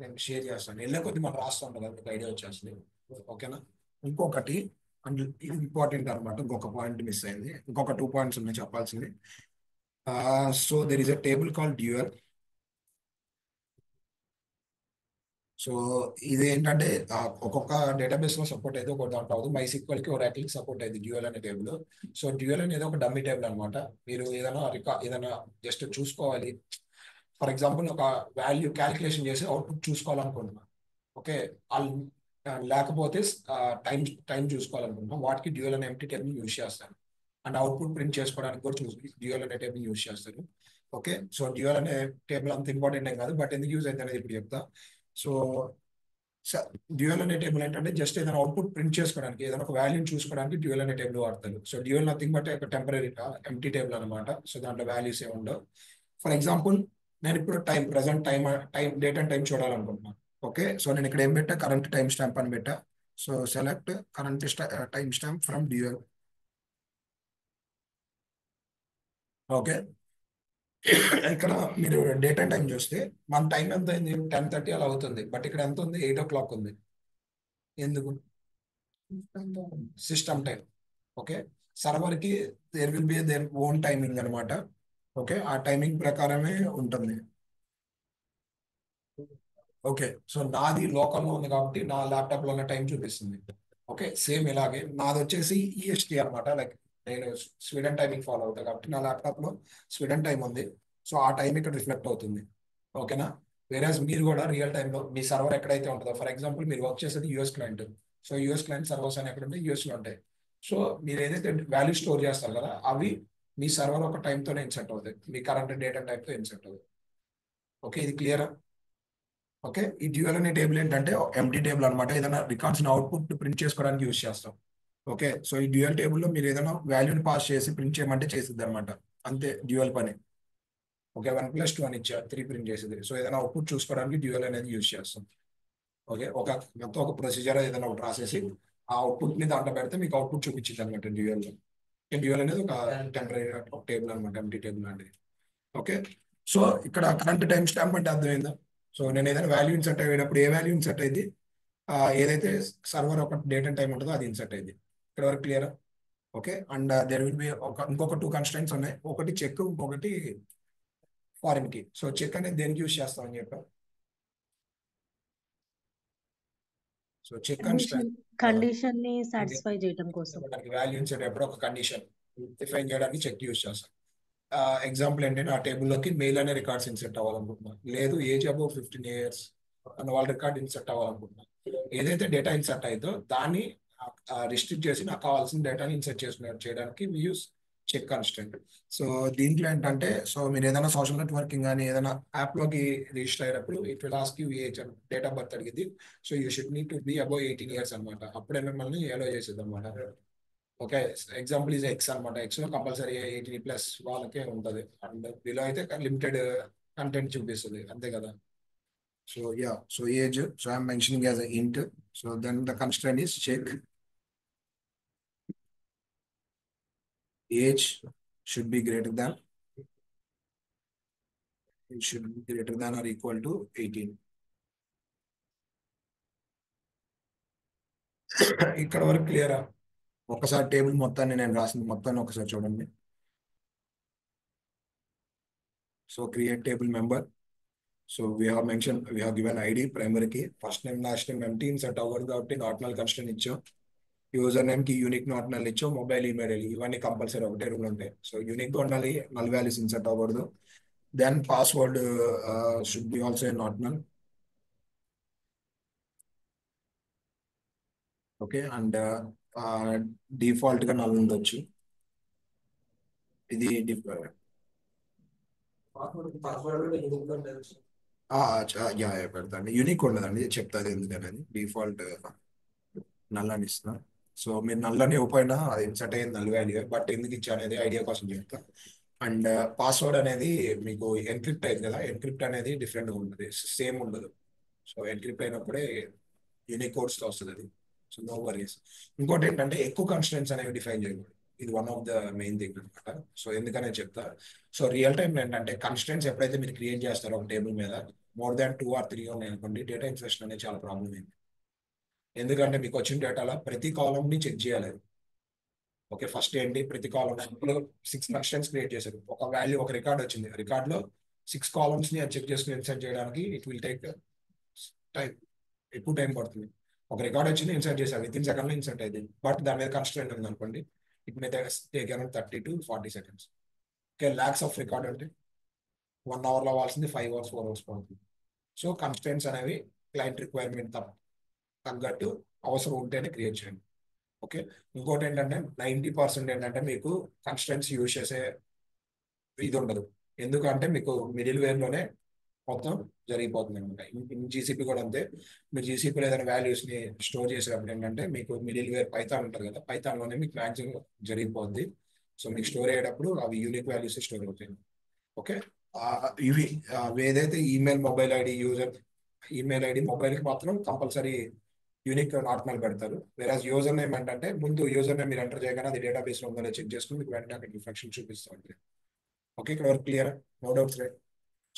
నేను షేర్ చేస్తాను. వెళ్ళే కొద్ది మనం రాస్తూ ఉంటాం కదా, ఐడియా వచ్చేస్తుంది. ఓకేనా? ఇంకొకటి అండ్ ఇది ఇంపార్టెంట్ అనమాట, ఇంకొక పాయింట్ మిస్ అయింది. ఇంకొక 2 points ఉన్నాయి చెప్పాల్సింది. So there is a table called dual. So ఇది ఏంటంటే ఒక్కొక్క డేటాబేస్ లో సపోర్ట్ అయితే ఒక దాంట్లో అవుతుంది. MySQL కి Oracle కి సపోర్ట్ అయింది డ్యూయల్ అనే టేబుల్. సో డ్యూయల్ అనేది ఒక డమ్మీ టేబుల్ అనమాట. మీరు ఏదైనా జస్ట్ చూసుకోవాలి, ఫర్ ఎగ్జాంపుల్ ఒక వాల్యూ క్యాలిక్యులేషన్ చేసి అవుట్పుట్ చూసుకోవాలనుకుంటున్నాం. ఓకే, లేకపోతే టైం టైం చూసుకోవాలనుకుంటున్నాం, వాటికి డ్యూయల్ అనే ఎంటీ టేబుల్ యూజ్ చేస్తాను. అండ్ అవుట్పుట్ ప్రింట్ చేసుకోవడానికి కూడా డ్యూయల్ అనే టేబుల్ యూజ్ చేస్తాను. ఓకే, సో డ్యూయల్ అనే టేబుల్ అంత ఇంపార్టెంట్ ఏం కాదు, బట్ ఎందుకు యూజ్ అయితే అనేది ఇప్పుడు చెప్తా. సో డ్యూయల్ అనే టేబుల్ ఏంటంటే జస్ట్ ఏదైనా అవుట్పుట్ ప్రింట్ చేసుకోవడానికి, ఏదైనా ఒక వాల్యూని చూసుకోవడానికి డ్యూయల్ అనే టేబుల్ వాడతారు. సో డ్యూయల్ నథింగ్ బట్ ఒక టెంపరీ ఎంటీ టేబుల్ అనమాట. సో దాంట్లో వాల్యూస్ ఏమి ఉండవు. ఫర్ ఎగ్జాంపుల్ నేను ఇప్పుడు ప్రెసెంట్ డేట్ అండ్ టైం చూడాలనుకుంటున్నాను. ఓకే, సో నేను ఇక్కడ ఏం పెట్టా, కరెంట్ టైం స్టాంప్ అని పెట్టా. So select current time stamp from dual. Okay, ఇక్కడ మీరు డేట్ అండ్ టైం చూస్తే మన టైం ఎంత అయింది, 10:30 అలా అవుతుంది, బట్ ఇక్కడ ఎంత ఉంది, 8 o'clock ఉంది. ఎందుకు? System time. ఓకే, సర్వర్ కి there will be their own timing అనమాట. ఓకే, ఆ టైమింగ్ ప్రకారమే ఉంటుంది. ఓకే, సో నాది లోకల్లో ఉంది కాబట్టి నా ల్యాప్టాప్ లో ఉన్న టైం చూపిస్తుంది. ఓకే, సేమ్ ఇలాగే నాది వచ్చేసి ఈఎస్టీ అనమాట. లైక్ నేను స్వీడన్ టైమింగ్ ఫాలో అవుతా కాబట్టి నా ల్యాప్టాప్ లో స్వీడన్ టైం ఉంది. సో ఆ టైం ఇక్కడ రిఫ్లెక్ట్ అవుతుంది. ఓకేనా? వేరేస్ మీరు కూడా రియల్ టైంలో మీ సర్వర్ ఎక్కడైతే ఉంటుందో, ఫర్ ఎగ్జాంపుల్ మీరు వర్క్ చేసేది US client. So US client servers అని ఎక్కడ ఉంటాయి, యూఎస్ లో ఉంటాయి. సో మీరు ఏదైతే వాల్యూ స్టోర్ చేస్తారు కదా, అవి మీ సర్వర్ ఒక టైంతోనే ఇన్సెట్ అవుతాయి, మీ కరెంట్ డేట్ అండ్ టైంతో ఇన్సెట్ అవుతాయి. ఓకే, ఇది క్లియరా? ఓకే, ఈ డ్యూయల్ అనే టేబుల్ ఏంటంటే ఎంటీ టేబుల్ అనమాట. ఏదైనా రికార్డ్స్ అవుట్పుట్ ప్రింట్ చేసుకోవడానికి యూజ్ చేస్తాం. ఓకే, సో ఈ డ్యూయల్ టేబుల్లో మీరు ఏదైనా వాల్యూని పాస్ చేసి ప్రింట్ చేయమంటే చేసిద్ది అనమాట. అంతే డ్యూయల్ పని. ఓకే, 1+2 అని ఇచ్చా 3 ప్రింట్ చేసేది. సో ఏదైనా అవుట్పుట్ చూసుకోవడానికి డ్యూయల్ అనేది యూజ్ చేస్తాం. ఓకే, మొత్తం ఒక ప్రొసీజర్ ఏదైనా ఒకటి రాసేసి ఆ అవుట్పుట్ ని దాంట్లో పెడితే మీకు అవుట్పుట్ చూపించింది అనమాట డ్యూయల్. డ్యూయల్ అనేది ఒక టెంపరీ టేబుల్ అనమాట, ఎంటీ టేబుల్ లాంటిది. ఓకే, సో ఇక్కడ కరెంట్ టైం స్టాంప్ అంటే అర్థమైందా? సో నేను ఏదైనా వాల్యూ ఇన్సర్ట్ అయ్యేటప్పుడు ఏ వాల్యూ ఇన్సర్ట్ అయింది, ఏదైతే సర్వర్ ఒక డేట్ అండ్ టైం ఉంటుందో అది ఇన్సర్ట్ అయింది. ఇక్కడ వరకు clear? Okay, and there will be ఇంకొక 2 కన్స్ట్రైంట్స్ ఉన్నాయి. ఒకటి చెక్, ఇంకొకటి ఫారిన్ కి. సో చెక్ అనేది దేనికి యూజ్ చేస్తామని చెప్పాం. సో చెక్ కండిషన్ ని సాటిస్ఫై చేయడం కోసం వాల్యూ ఇన్సర్ట్ అయ్యేటప్పుడు ఒక కండిషన్ డిఫైన్ చేయడానికి చెక్ యూజ్ చేస్తాం. ఎగ్జాంపుల్ ఏంటంటే ఆ టేబుల్లోకి మెయిల్ అనే రికార్డ్స్ ఇన్సర్ట్ అవ్వాలనుకుంటున్నాం, లేదు ఏజ్ అబౌవ్ 15 years అన్న వాళ్ళ రికార్డ్ ఇన్సర్ట్ అవ్వాలనుకుంటున్నాం. ఏదైతే డేటా ఇన్సర్ట్ అయిందో దాన్ని రిస్ట్రిక్ట్ చేసి నాకు కావాల్సిన డేటాని ఇన్సర్ట్ చేయడానికి యూస్ చెక్ కన్స్ట్రెంట్. సో దీంట్లో ఏంటంటే, సో మీరు ఏదైనా సోషల్ నెట్వర్కింగ్ కానీ ఏదైనా యాప్ లోకి రిజిస్టర్ అయ్యేటప్పుడు it will ask you age, date of birth అడిగింది. So you should need to be above 18 years అనమాట. అప్పుడే మిమ్మల్ని ఎలో చేసేది అనమాట. ఓకే, ఎగ్జాంపుల్ ఈజ్ ఎక్స్ అనమాట. ఎక్స్ లో కంపల్సరీ 18+ వాళ్ళకే ఉంటుంది, అండ్ బిలో అయితే లిమిటెడ్ కంటెంట్ చూపిస్తుంది, అంతే కదా. So yeah, so age, so I'm mentioning as int. So then the constraint is check age should be greater than or equal to 18. ఇక్కడ వరకు క్లియరా? ఒకసారి టేబుల్ మొత్తాన్ని నేను రాసింది మొత్తాన్ని ఒకసారి చూడండి. So create table member. So we have given ID primary కి, first name last name empty insert అవ్వదు కాబట్టి నాట్ నల్ కన్స్ట్రైంట్ ఇచ్చాం. యూజర్ నేమ్ కి యూనిక్ నాట్ నల్ ఇచ్చాం. మొబైల్ ఈమెయిల్ ఇవన్నీ కంపల్సరీ ఒకటే రూల్ ఉంటాయి. సో యూనిక్ ఉండాలి, నల్ వాల్యూస్ ఇన్సర్ట్ అవ్వకూడదు. Then password should be also not null. Okay, and default గా నల్ ఉండొచ్చు. ఇది పెడతాండి, యూనిక్ ఉండదండి, చెప్తాది ఎందుకనేది. డిఫాల్ట్ నల్ అని ఇస్తున్నా. సో మీరు నల్ అని ఇవ్వకపోయినా అది ఇన్సర్ట్ అయ్యేది నల్ వాల్యూ, బట్ ఎందుకు ఇచ్చా అనేది ఐడియా కోసం చెప్తా. అండ్ పాస్వర్డ్ అనేది మీకు ఎన్క్రిప్ట్ అయింది కదా, ఎన్క్రిప్ట్ అనేది డిఫరెంట్గా ఉంటుంది, సేమ్ ఉండదు. సో ఎన్క్రిప్ట్ అయినప్పుడే యూనిక్ కోడ్స్ తో వస్తుంది అది. So no worries. ఇంకోటి ఏంటంటే ఎక్కువ కన్స్ట్రెంట్స్ అనేవి డిఫైన్ చేయకూడదు. ఇది one of the main thing అనమాట. సో ఎందుకనే చెప్తా. సో రియల్ టైం ఏంటంటే కన్స్ట్రెంట్స్ ఎప్పుడైతే మీరు క్రియేట్ చేస్తారో ఒక టేబుల్ మీద more than 2 or 3 ఉన్నాయి అనుకోండి, డేటా ఇన్ఫెక్షన్ అనేది చాలా ప్రాబ్లం అయింది. ఎందుకంటే మీకు వచ్చిన డేటాలో ప్రతి కాలం ని చెక్ చేయాలి. ఓకే, ఫస్ట్ ఏంటి, ప్రతి కాలం ఇప్పుడు 6 కన్స్టెంట్స్ క్రియేట్ చేశారు. ఒక వాల్యూ, ఒక రికార్డ్ వచ్చింది. రికార్డ్ లో 6 కాలమ్స్ ని చెక్ చేసుకుని ఇన్సర్ట్ చేయడానికి ఇట్ విల్ టేక్ టైం, ఎక్కువ టైం పడుతుంది. ఒక రికార్డ్ వచ్చింది, ఇన్సర్ట్ చేశారు, విత్ ఇన్ సెకండ్ లో ఇన్సర్ట్ అయింది. బట్ దాని మీద కన్స్టెంట్ ఉంది అనుకోండి, it may take around 30 to 40 seconds. Okay, lakhs of record అంటే 1 hour లో అవ్వాల్సింది 5 hours 4 hours పడుతుంది. సో కన్స్టెంట్స్ అనేవి క్లయింట్ రిక్వైర్మెంట్ తగ్గట్టు అవసరం ఉంటేనే క్రియేట్ చేయండి. ఓకే, ఇంకోటి ఏంటంటే 90% ఏంటంటే మీకు కన్స్టెంట్స్ యూజ్ చేసే ఇది ఉండదు. ఎందుకంటే మీకు మిడిల్ వేర్ లోనే మొత్తం జరిగిపోతుంది అనమాట. జీసీపీ కూడా అంతే. మీరు జీసీపీలో ఏదైనా వాల్యూస్ ని స్టోర్ చేసేటప్పుడు ఏంటంటే మీకు మిడిల్ వేర్ పైథాన్ ఉంటుంది కదా, పైథాన్ లోనే మీకు మ్యాక్సిమం జరిగిపోద్ది. సో మీకు స్టోర్ అయ్యేటప్పుడు అవి యూనిక్ వాల్యూస్ స్టోర్ అవుతాయి. ఓకే, ఇవి ఏదైతే email, mobile ID, email ID, mobile కి మాత్రం కంపల్సరీ యూనిక్ నాట్ మెల్ పెడతారు. వేరే యూజర్ నేమ్ ఏంటంటే ముందు యూజర్ నేమ్ మీరు ఎంటర్ చేయగానే అది డేటాబేస్ లో ఉందని చెక్ చేసుకుని మీకు వెంటనే అక్కడ రిఫ్లెక్షన్ చూపిస్తూ ఉంటుంది. ఓకే, ఇక్కడ వరకు clear, no doubts right.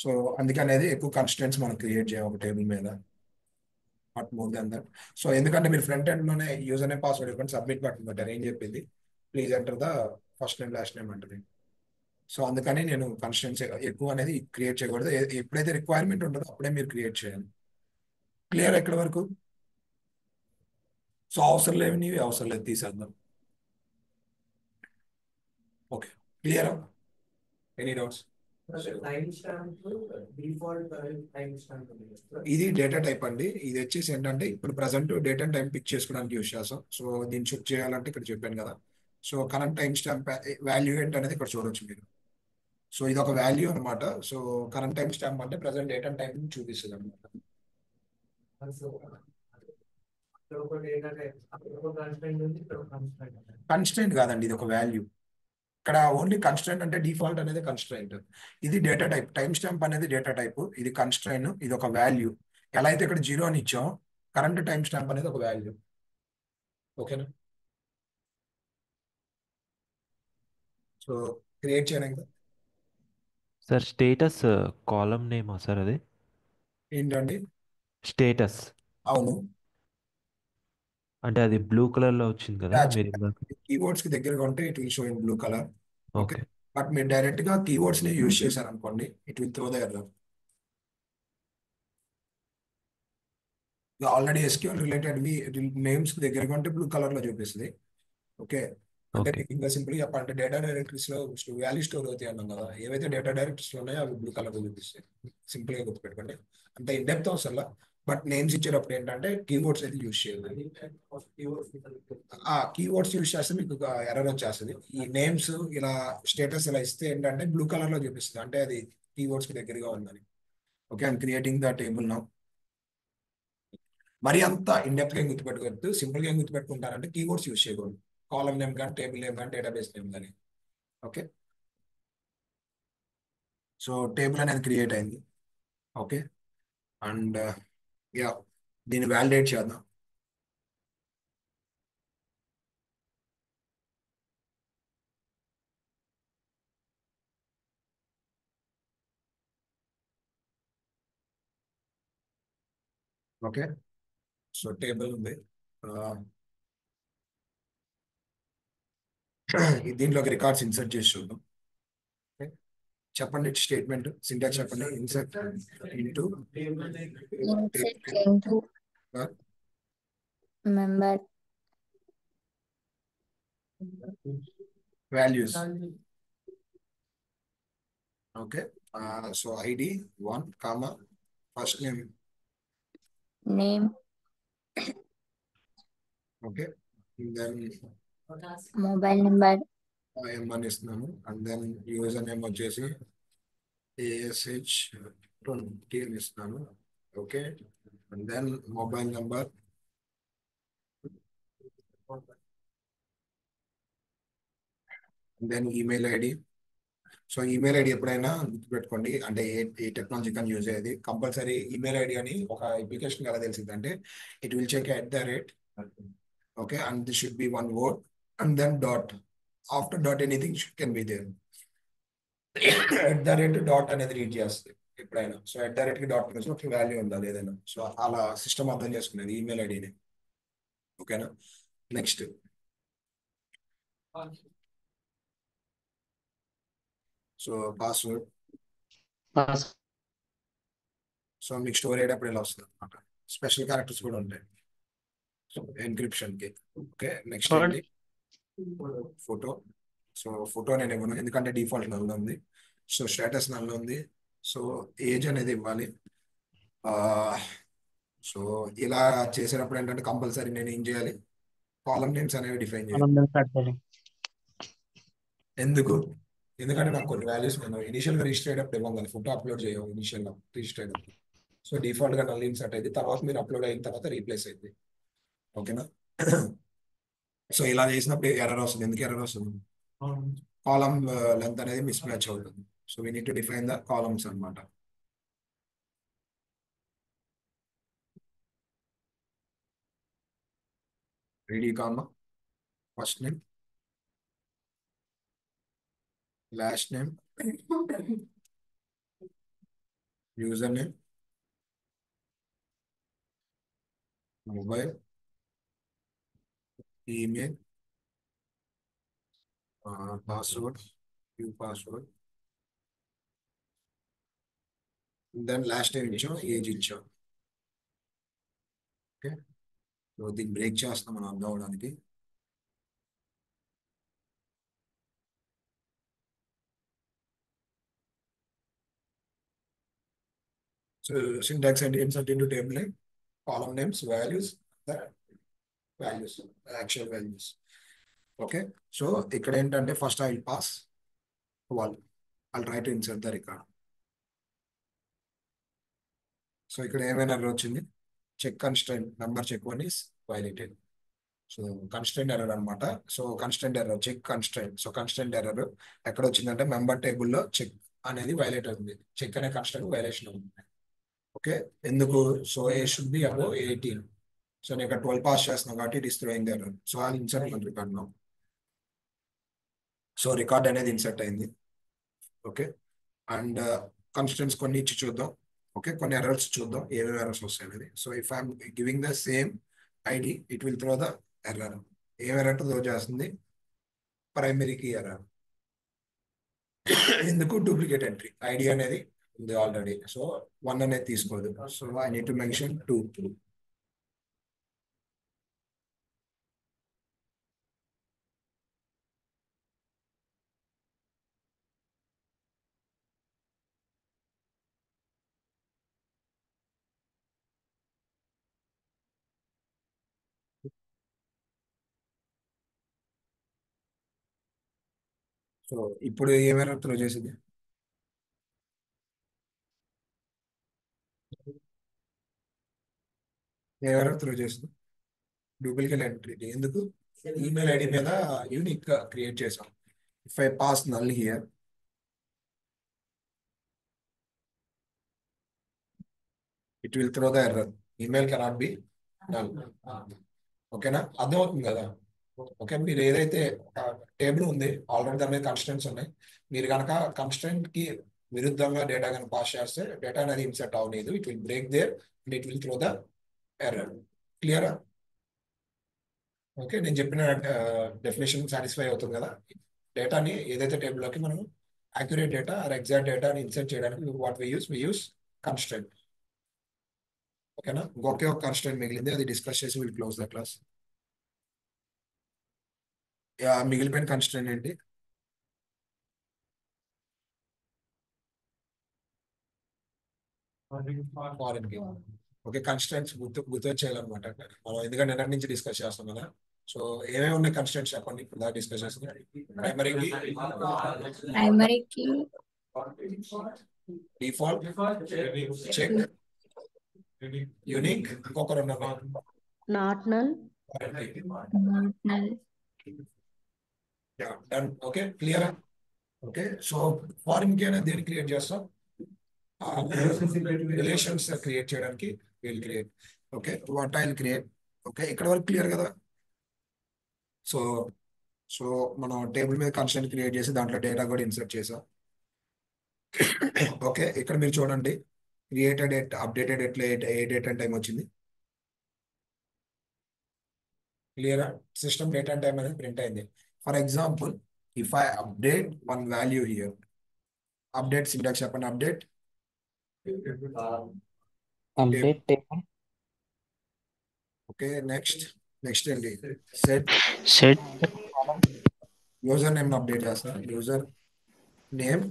So అందుకనేది ఎక్కువ కన్స్టెంట్స్ మనం క్రియేట్ చేయాలి ఒక టేబుల్ మీద, not more than that. So ఎందుకంటే మీరు ఫ్రంట్ ఎండ్ లోనే యూజర్ నేమ్, పాస్వర్డ్ ఇవ్వండి, సబ్మిట్ బటన్ పెట్టారు, ఏం చెప్పింది, please enter the first name last name అంటుంది. సో అందుకని నేను కన్స్టెంట్స్ ఎక్కువ అనేది క్రియేట్ చేయకూడదు. ఎప్పుడైతే రిక్వైర్మెంట్ ఉంటుందో అప్పుడే మీరు క్రియేట్ చేయాలి. క్లియర్ ఎక్కడి వరకు? సో అవసరం లేని అవసరం లేదు, తీసేద్దాం. Okay, clear? Any doubts? Time stamp default time stamp ఉంది కదా. ఇది డేటా టైప్ అండి. ఇది వచ్చేసి ఏంటంటే ఇప్పుడు present date and time pick చేసుకోవడానికి యూస్ చేస్తాం. సో దీన్ని చెక్ చేయాలంటే ఇక్కడ చెప్పాను కదా. So current timestamp value ఏంటి అనేది ఇక్కడ చూడొచ్చు మీరు. సో ఇది ఒక వాల్యూ అనమాట. సో కరెంట్ టైం స్టాంప్ అంటే ప్రజెంట్ డేట్ అండ్ టైం చూపిస్తుంది అనమాట. సో అక్కడ ఒక డేటా టైప్, అక్కడ ఒక కన్స్టెంట్ ఉంది, ఇక్కడ ఒక కన్స్టెంట్ ఉంది. కన్స్టెంట్ కాదండి, ఇది ఒక వాల్యూ. ఇక్కడ ఓన్లీ కన్స్టెంట్ అంటే డిఫాల్ట్ అనేది కన్స్ట్రైంట్. ఇది డేటా టైప్. టైం స్టాంప్ అనేది డేటా టైప్, ఇది కన్స్ట్రైన్, ఇది ఒక వాల్యూ. ఎలా అయితే ఇక్కడ 0 అని ఇచ్చాం, కరెంట్ టైం స్టాంప్ అనేది ఒక వాల్యూ. ఓకేనా? సో క్రియేట్ చేయడానికి సార్ స్టేటస్ కాలమ్ నేమా సార్ అది? ఏంటండి? స్టేటస్ అవును, అంటే అది బ్లూ కలర్ లో వచ్చింది కదా మీరు ఇందాక. కీవర్డ్స్ కి దగ్గరగా ఉంటే it will show in blue colour. Okay, okay but మీరు డైరెక్ట్ గా కీవర్డ్స్ ని యూజ్ చేశారు అనుకోండి, it will throw the error. Already SQL related names కి దగ్గరగా ఉంటే బ్లూ కలర్ లో చూపిస్తుంది. ఓకే, అంటే ఓకే మీకు ఇంకా సింపుల్ చెప్పాలంటే డేటా డైరెక్టరీస్ లో వాల్యూ స్టోర్ అవుతాయి అన్నాం కదా, ఏవైతే డేటా డైరెక్టరీస్ లో ఉన్నాయో అవి బ్లూ కలర్ లో చూపిస్తాయి. సింపుల్ గా గుర్తుపెట్టుకోండి, అంత ఇన్ డెప్త్ అవసరం. బట్ నేమ్స్ ఇచ్చేటప్పుడు ఏంటంటే కీవర్డ్స్ అయితే యూజ్ చేయాలి. కీవర్డ్స్ యూజ్ చేస్తే మీకు ఎర్రర్ వచ్చేస్తుంది. ఈ నేమ్స్ ఇలా స్టేటస్ ఇలా ఇస్తే ఏంటంటే బ్లూ కలర్ లో చూపిస్తుంది, అంటే అది కీవర్డ్స్ కి దగ్గరగా ఉందని. Okay, I'm creating the table now. మరి అంత ఇన్ డెప్త్ గా ఏం గుర్తుపెట్టుకోవద్దు, సింపుల్ గా ఏం గుర్తుపెట్టుకుంటారంటే కీవర్డ్స్ యూజ్ చేయకూడదు. కాలమ్ నేమ్ కానీ, టేబుల్ నేమ్ కానీ, డేటాబేస్ నేమ్ కానీ. ఓకే, సో టేబుల్ అనేది క్రియేట్ అయింది. ఓకే, అండ్ యా, దీన్ని వ్యాలిడేట్ చేద్దాం. ఓకే, సో టేబుల్ ఉంది. దీంట్లోకి రికార్డ్స్ ఇన్సర్ట్ చేసి చూద్దాం. చెప్పండి స్టేట్మెంట్ సింటాక్స్ చెప్పండి. Insert into Insert into member values. Okay, so ID 1, comma first name. name, okay, then mobile number, ఏమని ఇస్తున్నాము, అండ్ దెన్ యూజర్ నేమ్ వచ్చేసి ASH20 అని ఇస్తున్నాను. Okay, and then mobile number, then email ID. So email ID ఎప్పుడైనా గుర్తుపెట్టుకోండి, అంటే ఏ టెక్నాలజీ కానీ యూజ్ అయ్యేది కంపల్సరీ ఈమెయిల్ ఐడి అని ఒక అప్లికేషన్ ఎలా తెలిసింది అంటే it will check @ okay, and this should be 1 word and then dot. After dot anything can be there. Dot అనేది రీడ్ చేస్తుంది ఎప్పుడైనా. సో కి డాట్ ప్లేస్ ఒక వాల్యూ ఉండాలి ఏదైనా. సో అలా సిస్టమ్ అర్థం చేసుకునేది ఈమెయిల్ ఐడిని. ఓకేనా? Next so password. Pass so మీకు స్టోర్ అయ్యేటప్పుడు ఇలా వస్తుంది అనమాట. స్పెషల్ క్యారెక్టర్స్ కూడా ఉంటాయి సో ఎన్క్రిప్షన్ కి. ఓకే, నెక్స్ట్ ఏంటి? ఫోటో. సో ఫోటో నేను ఇవ్వను ఎందుకంటే డిఫాల్ట్ నల్ ఉంది. సో స్టేటస్ నల్ ఉంది. సో ఏజ్ అనేది ఇవ్వాలి. సో ఇలా చేసేటప్పుడు ఏంటంటే కంపల్సరీ నేను ఏం చేయాలి? కాలమ్ నేమ్స్ అనేవి డిఫైన్ చేయాలి. ఎందుకు? ఎందుకంటే నాకు కొన్ని వాల్యూస్ నేను ఇనిషియల్ గా రిజిస్టర్ అయ్యేటప్పుడు ఇవ్వం కదా, ఫోటో అప్లోడ్ చేయము ఇనిషియల్ గా రిజిస్టర్ అయ్యేటప్పుడు. సో డిఫాల్ట్ గా నల్ ఇన్సర్ట్ అయింది, తర్వాత మీరు అప్లోడ్ అయిన తర్వాత రీప్లేస్ అయింది. ఓకేనా? సో ఇలా చేసినప్పుడు ఎర్రర్ వస్తుంది. ఎందుకు ఎర్రర్ వస్తుంది? కాలమ్ లెంత్ అనేది మిస్ మ్యాచ్ అవుతుంది. So we need to define the columns అన్నమాట. Ready comma, first name, last name, user name, mobile, email, password, you password, then last name ఇచ్చాం, ఏజ్ ఇచ్చాం. ఓకే, సో దీన్ని బ్రేక్ చేస్తాం మనం అర్థం అవడానికి. సో సింటాక్స్ అంటే insert into table name, column names, values, values, actual values. Okay, so ఇక్కడ ఏంటంటే first I will pass I'll try to insert the record. So ఇక్కడ ఏమైనా ఎర్రర్ వచ్చింది? Check constraint number check 1 is violated. So constraint error అనమాట. So constraint error, check constraint. So constraint error ఎక్కడ వచ్చిందంటే మెంబర్ టేబుల్లో చెక్ అనేది వైలేట్ అవుతుంది. చెక్ అనే కన్స్ట్రైంట్ వైలేషన్ అవుతుంది. ఓకే, ఎందుకు? So a should be above 18. So నేను ఇక్కడ 12 పాస్ చేస్తున్నాను కాబట్టి it is throwing the error. So అది insert record now. So record అనేది ఇన్సర్ట్ అయింది. ఓకే, అండ్ కన్స్ట్రైంట్స్ కొన్ని ఇచ్చి చూద్దాం. ఓకే, కొన్ని ఎర్రర్స్ చూద్దాం ఏమేమి ఎర్రర్స్ వస్తాయి అనేది. So if I'm giving the same ID it will throw the error. ఏం ఎర్రర్ త్రో చేస్తుంది? Primary key error. ఎందుకు? Duplicate entry. ఐడి అనేది ఉంది ఆల్రెడీ, సో 1 అనేది తీసుకోదు. So I need to mention 2. So ఇప్పుడు ఏం ఎర్రర్ త్రో చేసింది? ఏం ఎర్రర్ త్రో చేసింది? Duplicate entry. ఎందుకు? ఈమెయిల్ ఐడి మీద యూనిక్ క్రియేట్ చేసాం. If I pass null here, it will throw the error. Email cannot be null. ఓకేనా? అర్థమవుతుంది కదా? ఓకే, మీరు ఏదైతే టేబుల్ ఉంది ఆల్రెడీ దాని మీద కన్స్టెంట్స్ ఉన్నాయి, మీరు కనుక కన్స్టెంట్ కి విరుద్ధంగా డేటా కనుక పాస్ చేస్తే డేటా అనేది ఇన్సర్ట్ అవ్వలేదు. It will break there and it will throw the error. క్లియరా? ఓకే, నేను చెప్పిన డెఫినేషన్ సాటిస్ఫై అవుతుంది కదా? డేటాని ఏదైతే టేబుల్లోకి మనం యాక్యురేట్ డేటా ఆర్ ఎగ్జాక్ట్ డేటాని ఇన్సర్ట్ చేయడానికి వాట్ వి యూస్ కన్స్టెంట్. ఓకేనా? ఒకే ఒక కన్స్టెంట్ మిగిలింది, అది డిస్కస్ చేసి విల్ క్లోజ్ ద క్లాస్. మిగిలిపోయిన కన్స్టెంట్ ఏంటి? ఫారెన్ కి. ఓకే, కన్స్టెంట్స్ గుర్తొచ్చేయాలన్నమాట మనం, ఎందుకంటే నిన్నటి నుంచి డిస్కస్ చేస్తాం కదా. సో ఏమేమి ఉన్నాయి కన్స్టెంట్స్ చెప్పండి ఇప్పుడు దాకా డిస్కస్ చేస్తున్నాం. ప్రైమరీకి, ప్రైమరీకి డిఫాల్ట్, చెక్, యూనిక్, ఇంకొక 2 ఉన్నాయి. Not null. null. Done. Okay, క్లియరా? ఓకే, సో ఫారిన్ కి అనేది దేని క్రియేట్ చేస్తాం? రిలేషన్స్ క్రియేట్ చేయడానికి will create. Okay, what I will create. Okay, ఇక్కడ వరకు క్లియర్ కదా? సో సో మనం టేబుల్ మీద కన్స్టెంట్ క్రియేట్ చేసి దాంట్లో డేటా కూడా ఇన్సర్ట్ చేసాం. ఓకే, ఇక్కడ మీరు చూడండి క్రియేటెడ్ ఎట్ అప్డేటెడ్ ఎట్లా ఏ డేట్ అండ్ టైం వచ్చింది. క్లియరా? సిస్టమ్ డేట్ అండ్ టైం అనేది ప్రింట్ అయింది. For example if I update one value here, update syntax చెప్పండి. Update update table okay. Next ఏంటి? Set set user name update చేస్తాను. User name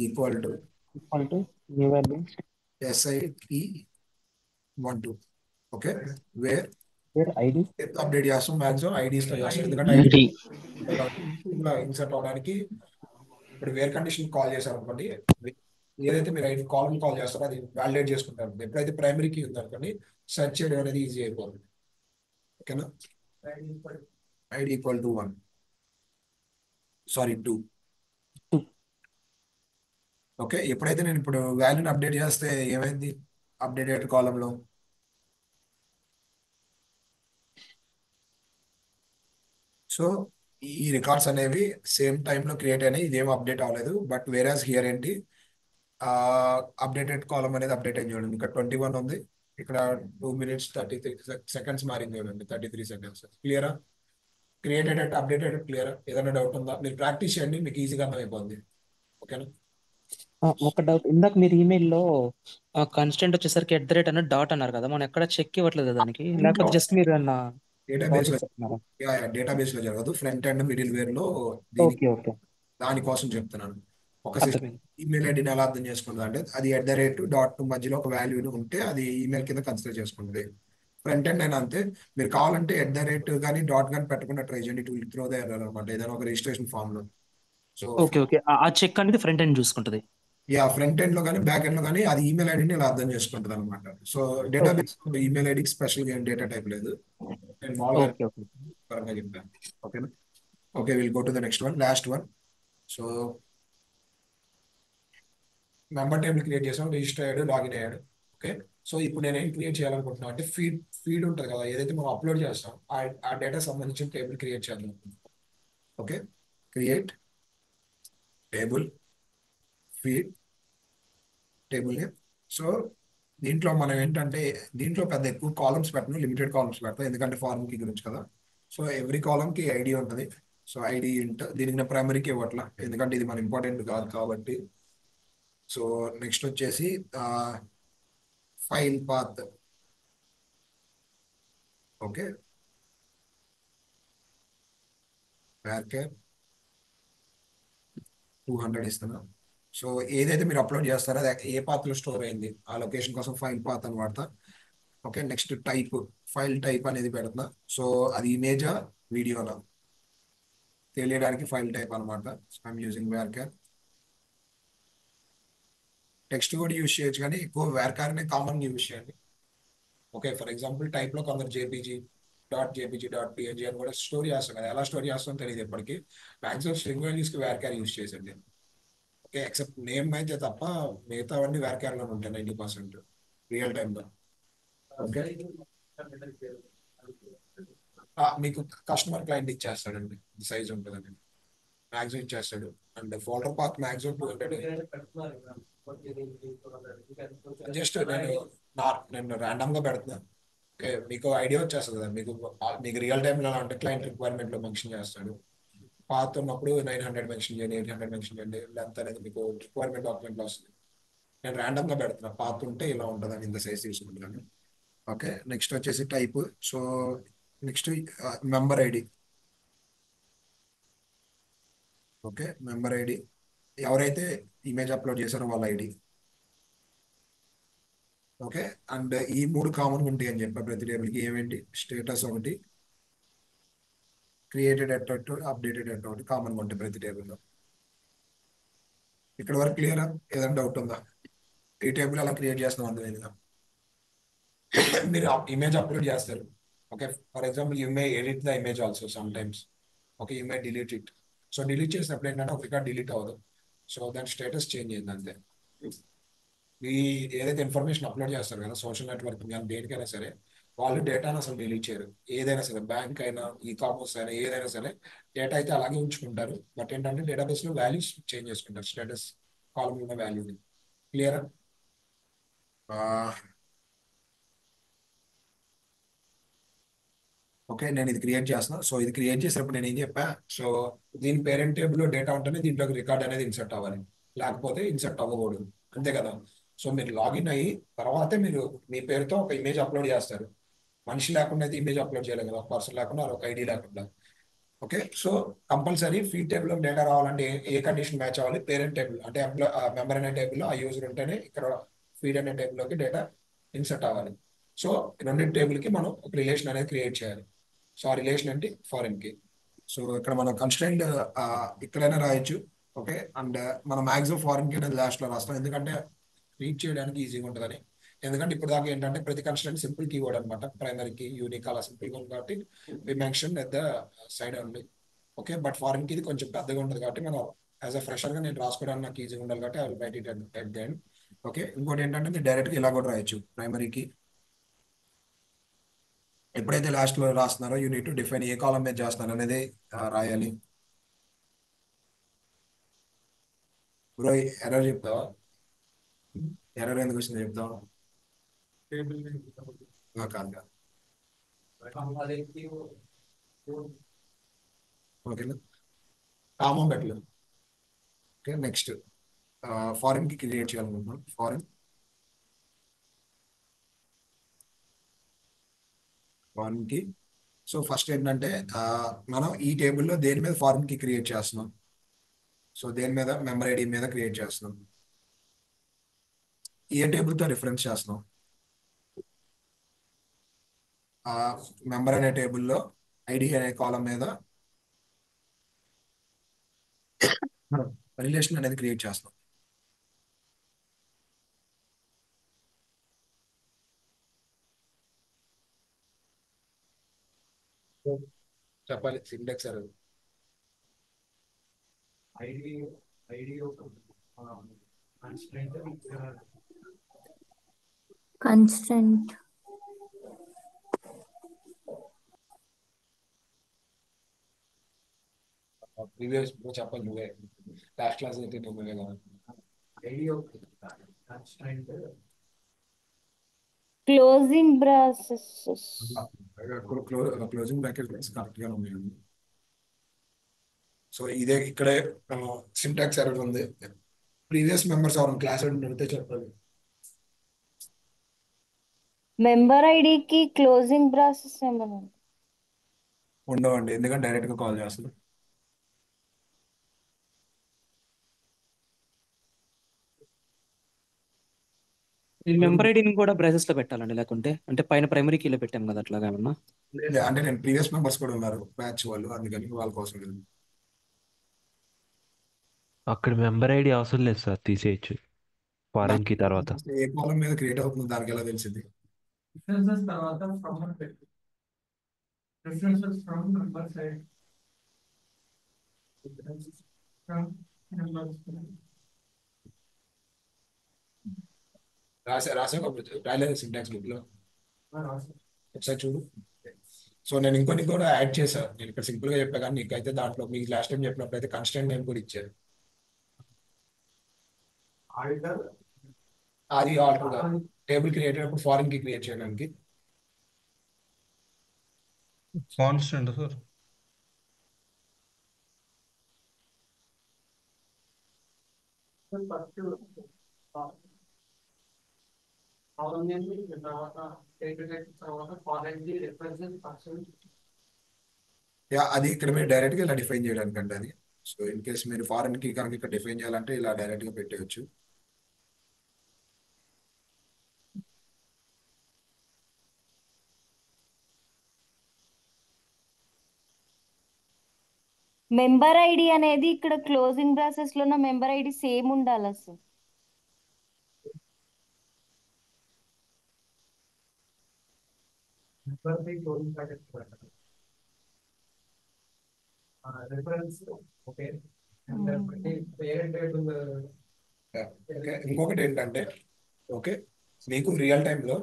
equal to equal to new value SIP12. Okay. Where where ID update చేస్తాం మ్యాక్సిమం ఐడీస్ లో చేస్తాం, ఎందుకంటే ID ఇన్సర్ట్ అవడానికి. ఇప్పుడు వేర్ కండిషన్ కాల్ చేశారు అనుకోండి, ఏదైతే మీరు ఐడి కాల్ చేస్తారో అది వాలిడేట్ చేసుకుంటారు. ఎప్పుడైతే ప్రైమరీ కీ ఉందనుకోండి సెర్చ్ చేయడం అనేది ఈజీ అయిపోతుంది. ఓకేనా? ID equal to 1, sorry 2. Okay. ఎప్పుడైతే నేను ఇప్పుడు వాల్యూని అప్డేట్ చేస్తే ఏమైంది అప్డేటెడ్ కాలంలో? సో ఈ రికార్డ్స్ అనేవి సేమ్ టైంలో క్రియేట్ అయినాయి, ఇదేం అప్డేట్ అవ్వలేదు. బట్ వేరాస్ హియర్ ఏంటి, అప్డేటెడ్ కాలం అనేది అప్డేట్ అయింది చూడండి. ఇక్కడ 21 ఉంది, ఇక్కడ 2 minutes 33 seconds మారింది చూడండి, 33 seconds. క్లియరా? క్రియేటెడ్ అంటే అప్డేటెడ్ క్లియరా? ఏదైనా డౌట్ ఉందా? మీరు ప్రాక్టీస్ చేయండి, మీకు ఈజీగా అర్థమైపోద్ది. ఓకేనా? ఒక డౌట్, ఇందాక మీరు ఈమెయిల్లో కన్స్టెంట్ వచ్చేసరికి @ అన్న డాట్ అన్నారు కదా, మనం ఎక్కడ చెక్ ఇవ్వట్లేదు దానికి, లేకపోతే జస్ట్ మీరు అన్న డేటాబేస్ లో చెప్తున్నారా? డేటాబేస్ లో జరగదు, ఫ్రంట్ అండ్ మిడిల్ వేర్ లో దీనికి ఓకే దానికోసం చెప్తున్నాను. ఒక అర్థమైంది. ఈమెయిల్ ఐడిని ఎలా అర్థం చేసుకుంటుంది అంటే, అది @ మధ్యలో ఒక వాల్యూ ఉంటే అది ఈమెయిల్ కింద కన్సిడర్ చేసుకుంటుంది. ఫ్రంట్ ఎండ్ అయినా అంతే, మీరు కావాలంటే @ కానీ డాట్ కానీ పెట్టకుండా ట్రై చేయండి, it will throw the error అనమాట ఏదైనా ఒక రిజిస్ట్రేషన్ ఫామ్ లో. సో ఓకే ఆ చెక్ అనేది ఫ్రంట్ ఎండ్ చూసుకుంటది. ఫ్రంట్ ఎండ్ లో కానీ బ్యాక్ ఎండ్ లో కానీ అది ఈమెయిల్ ఐడిని ఇలా అర్థం చేసుకుంటుంది అనమాట. సో డేటాబేస్ ఈమెయిల్ ఐడికి స్పెషల్ గా డేటా టైప్ లేదు, నేను మామూలుగా ఓకే పరంగా చెప్పాను. ఓకేనా? Okay, will go to the next one, last one. So member table create చేసాం, రిజిస్టర్ అయ్యాడు, లాగిన్ అయ్యాడు. ఓకే. సో ఇప్పుడు నేను ఏం క్రియేట్ చేయాలనుకుంటున్నాను అంటే, ఫీడ్ ఉంటుంది కదా, ఏదైతే మనం అప్లోడ్ చేస్తాం ఆ డేటా సంబంధించిన టేబుల్ క్రియేట్ చేయాలనుకుంటున్నాం. Okay. Create table feed table name. So దీంట్లో మనం ఏంటంటే, దీంట్లో పెద్ద ఎక్కువ కాలమ్స్ పెట్టను, లిమిటెడ్ కాలమ్స్ పెడతాం, ఎందుకంటే ఫార్మ్ కీ గురించి కదా. సో ఎవ్రీ కాలమ్ కి ఐడి ఉంటుంది. సో ఐడి దీనికి నేను ప్రైమరీకి ఇవ్వట్లా, ఎందుకంటే ఇది మన ఇంపార్టెంట్ కాదు కాబట్టి. సో నెక్స్ట్ వచ్చేసి ఫైల్ పాత్. ఓకే. varchar 200 ఇస్తున్నాం. సో ఏదైతే మీరు అప్లోడ్ చేస్తారో అది ఏ పాత్ లో స్టోర్ అయింది ఆ లొకేషన్ కోసం ఫైల్ పాత్ అని వాడతా. Okay. Next type, file type అనేది పెడుతున్నా. సో అది ఇమేజా వీడియోనా తెలియడానికి ఫైల్ టైప్ అనమాట. I'm using varchar. టెక్స్ట్ కూడా యూజ్ చేయొచ్చు, కానీ ఎక్కువ varchar నే కామన్ యూజ్ చేయండి. ఓకే. ఫర్ ఎగ్జాంపుల్ టైప్ లో కొందరు jpg.png అని కూడా స్టోర్ చేస్తాం కదా, ఎలా స్టోర్ చేస్తాం తెలియదు ఎప్పటికీ. మాక్సిమం స్ట్రింగ్ వాల్యూస్ కి varchar యూజ్ చేసండి. ఓకే. ఎక్సెప్ట్ నేమ్ అయితే తప్ప మిగతావన్నీ varchar లో ఉంటాయి 90% రియల్ టైమ్ లో. ఓకే. మీకు కస్టమర్ క్లయింట్ ఇచ్చేస్తాడండి, సైజ్ ఉంటుందండి, మాక్సిమం ఇచ్చేస్తాడు. And folder path maximum 200. Just నేను ర్యాండమ్ గా పెడుతున్నా. ఓకే. మీకు ఐడియా వచ్చేస్తుంది కదా, మీకు రియల్ టైంలో అంటే క్లయింట్ రిక్వైర్మెంట్ లో మెన్షన్ చేస్తాడు. పాత్ ఉన్నప్పుడు 900 మెన్షన్ చేయండి, 800 మెన్షన్ చేయండి, లెంత్ అనేది మీకు రిక్వైర్మెంట్ డాక్యుమెంట్ లో వస్తుంది. నేను ర్యాండమ్ గా పెడుతున్నా, పాత్ ఉంటే ఇలా ఉంటుంది అని ఇంత సైజ్ తీసుకుంటున్నాను. ఓకే. నెక్స్ట్ వచ్చేసి type. So next member ID. Okay. Member ID ఎవరైతే ఇమేజ్ అప్లోడ్ చేశారో వాళ్ళ ఐడి. ఓకే. అండ్ ఈ 3 కామన్ ఉంటాయి అని చెప్పా ప్రతి టేబుల్కి. ఏమేంటి? స్టేటస్ ఒకటి, క్రియేటెడ్ అప్డేటెడ్ ఒకటి కామన్ ఉంటాయి ప్రతి టేబుల్లో. ఇక్కడ వరకు క్లియరా? ఏదైనా డౌట్ ఉందా? ఈ టేబుల్ ఎలా క్రియేట్ చేస్తున్నాం అర్థమైందా? మీరు ఇమేజ్ అప్లోడ్ చేస్తారు. Okay. For example you may edit the image also some times. Okay. You may delete it. So delete చేసినప్పుడు ఏంటంటే ఒక రికార్డ్ డిలీట్ అవ్వదు, సో దాని స్టేటస్ చేంజ్ అయింది అంతే. ఈ ఏదైతే ఇన్ఫర్మేషన్ అప్లోడ్ చేస్తారు కదా సోషల్ నెట్వర్క్ కానీ దేనికైనా సరే, వాళ్ళు డేటాను అసలు డిలీట్ చేయరు. ఏదైనా సరే, బ్యాంక్ అయినా ఈ కామర్స్ అయినా ఏదైనా సరే, డేటా అయితే అలాగే ఉంచుకుంటారు. బట్ ఏంటంటే డేటాబేస్ లో వాల్యూస్ చేంజ్ చేసుకుంటారు, స్టేటస్ కాలం ఉన్న వాల్యూని. క్లియరా? ఓకే, నేను ఇది క్రియేట్ చేస్తున్నాను. సో ఇది క్రియేట్ చేసినప్పుడు నేను ఏం చెప్పా, సో దీని పేరెంట్ టేబుల్ డేటా ఉంటేనే దీంట్లోకి రికార్డ్ అనేది ఇన్సర్ట్ అవ్వాలి, లేకపోతే ఇన్సర్ట్ అవ్వకూడదు, అంతే కదా. సో మీరు లాగిన్ అయ్యి తర్వాతే మీరు మీ పేరుతో ఒక ఇమేజ్ అప్లోడ్ చేస్తారు. మనిషి లేకుండా అయితే ఇమేజ్ అప్లోడ్ చేయలేదు కదా, పర్సన్ లేకుండా ఒక ఐడి లేకుండా. Okay, so compulsory feed table లో డేటా రావాలంటే ఏ కండిషన్ మ్యాచ్ అవ్వాలి, పేరెంట్ టేబుల్ అంటే మెంబర్ అనే టేబుల్లో ఆ యూజర్ ఉంటేనే ఇక్కడ ఫీడ్ అనే టేబుల్లోకి డేటా ఇన్సర్ట్ అవ్వాలి. సో రెండు టేబుల్కి మనం ఒక రిలేషన్ అనేది క్రియేట్ చేయాలి. సో ఆ రిలేషన్ అంటే ఫారెన్ కి. సో ఇక్కడ మనం కన్స్ట్రైంట్ ఇక్కడైనా రాయొచ్చు. ఓకే, అండ్ మనం మాక్సిమం ఫారెన్ కి అనేది లాస్ట్ లో రాస్తాం, ఎందుకంటే రీడ్ చేయడానికి ఈజీగా ఉంటుందని. ఎందుకంటే ఇప్పుడు దాకా ఏంటంటే ప్రతి కన్స్ట్రైంట్ సింపుల్ కీవర్డ్ అనమాట, ప్రైమరీ కి యూనిక్ అలా సింపుల్ గా ఉంది కాబట్టి we mention at the side only. Okay, but foreign కి ఇది కొంచెం పెద్దగా ఉంటుంది కాబట్టి మనం యాజ్ అ ఫ్రెషర్ గా నేను రాసుకోవడానికి నాకు ఈజీగా ఉండాలి కాబట్టి I will write it at the end. Okay, ఇంకోటి ఏంటంటే మీరు డైరెక్ట్ గా ఇలా కూడా రాయొచ్చు. ప్రైమరీకి ఎప్పుడైతే లాస్ట్ లో రాస్తున్నారో యూ నీడ్ టు డిఫైన్ ఏ కాలం మీద చేస్తున్నారు అనేది రాయాలి. బ్రో ఎర్రర్ చెప్తావా? ఎర్రర్ ఎందుకు వచ్చింది చెప్తావా? కాదు కాదు. ఓకేనా, కామం పెట్టలేదు. ఓకే, నెక్స్ట్ ఫారెన్ కి క్రియేట్ చేయాలనుకుంటున్నాం. ఫారెన్ కి సో ఫస్ట్ ఏంటంటే మనం ఈ టేబుల్లో దేని మీద ఫారెన్ కి క్రియేట్ చేస్తున్నాం, సో దేని మీద మెంబర్ ఐడి మీద క్రియేట్ చేస్తున్నాం, ఏ టేబుల్ తో రిఫరెన్స్ చేస్తున్నాం. మెంబర్ అనే టేబుల్లో ఐడి అనే కాలం మీద రిలేషన్ అనేది క్రియేట్ చేస్తున్నాం. చెప్పాలి సింటాక్స్ అది. ID ID constraint Constant. Previous చెప్పాలి నువ్వే, లాస్ట్ క్లాస్ అయితే నువ్వే కదా. ID constraint Closing braces. Closing bracket correct గా ఉన్నాయి. సో ఇదే ఇక్కడే సింటాక్స్ ఎర్రర్ ఉంది. ప్రీవియస్ మెంబర్స్ ఎవరైనా క్లాస్ అడిగితే చెప్పాలి. Member ID ki closing braces ఏమన్నా ఉండవండి, ఎందుకంటే డైరెక్ట్ గా కాల్ చేస్తాను. ఈ మెంబర్ ఐడిని కూడా బ్రాసెస్ లో పెట్టాలండి, లేకుంటే అంటే పైన ప్రైమరీ కీలో పెట్టాం కదా అట్లాగా ఏమన్నా. అంటే నేను ప్రీవియస్ మెంబర్స్ కూడా ఉన్నారు బ్యాచ్ వాళ్ళు, అందుకని వాళ్ళ కోసం లేదు. అక్కడ మెంబర్ ఐడి అవసరం లేదు సార్, తీసేయచ్చు ఫారెన్ కి తర్వాత. ఏ కాలం మీద క్రియేట్ అవుతుంది దానికి ఎలా తెలిసింది? రిఫరెన్సెస్ తర్వాత ఫ్రమ్ పెట్టు. References from member side. References from member side. రాసే రాయలేదు సింటాక్స్ బుక్ లో, ఒకసారి చూడు. సో నేను ఇంకొన్ని కూడా యాడ్ చేశాను, నేను ఇక్కడ సింపుల్ గా చెప్పా కానీ నీకైతే దాంట్లో మీకు లాస్ట్ టైం చెప్పినప్పుడు అయితే కన్స్టెంట్ నేమ్ కూడా ఇచ్చారు. ఆల్టర్ అది ఆల్టర్ గా టేబుల్ క్రియేట్ అయినప్పుడు ఫారెన్ కి క్రియేట్ చేయడానికి కాన్స్టెంట్ సార్. ఫస్ట్ ఆన్లైన్ తర్వాత స్టేట్ తర్వాత ఫారెన్ కి రిఫరెన్సెస్ పర్సన్. అది ఇక్కడ మీరు డైరెక్ట్ గా ఇలా డిఫైన్ చేయడానికి అంటే అది. సో ఇన్ కేస్ మీరు ఫారెన్ కి కనుక ఇక్కడ డిఫైన్ చేయాలంటే ఇలా డైరెక్ట్ గా పెట్టేయచ్చు. మెంబర్ ఐడి అనేది ఇక్కడ క్లోజింగ్ బ్రాసెస్ లో మెంబర్ ఐడి సేమ్ ఉండాలి sir. Closing bracket reference. Okay, parent table. Okay, ఇంకొకటి ఏంటంటే ఓకే మీకు రియల్ టైంలో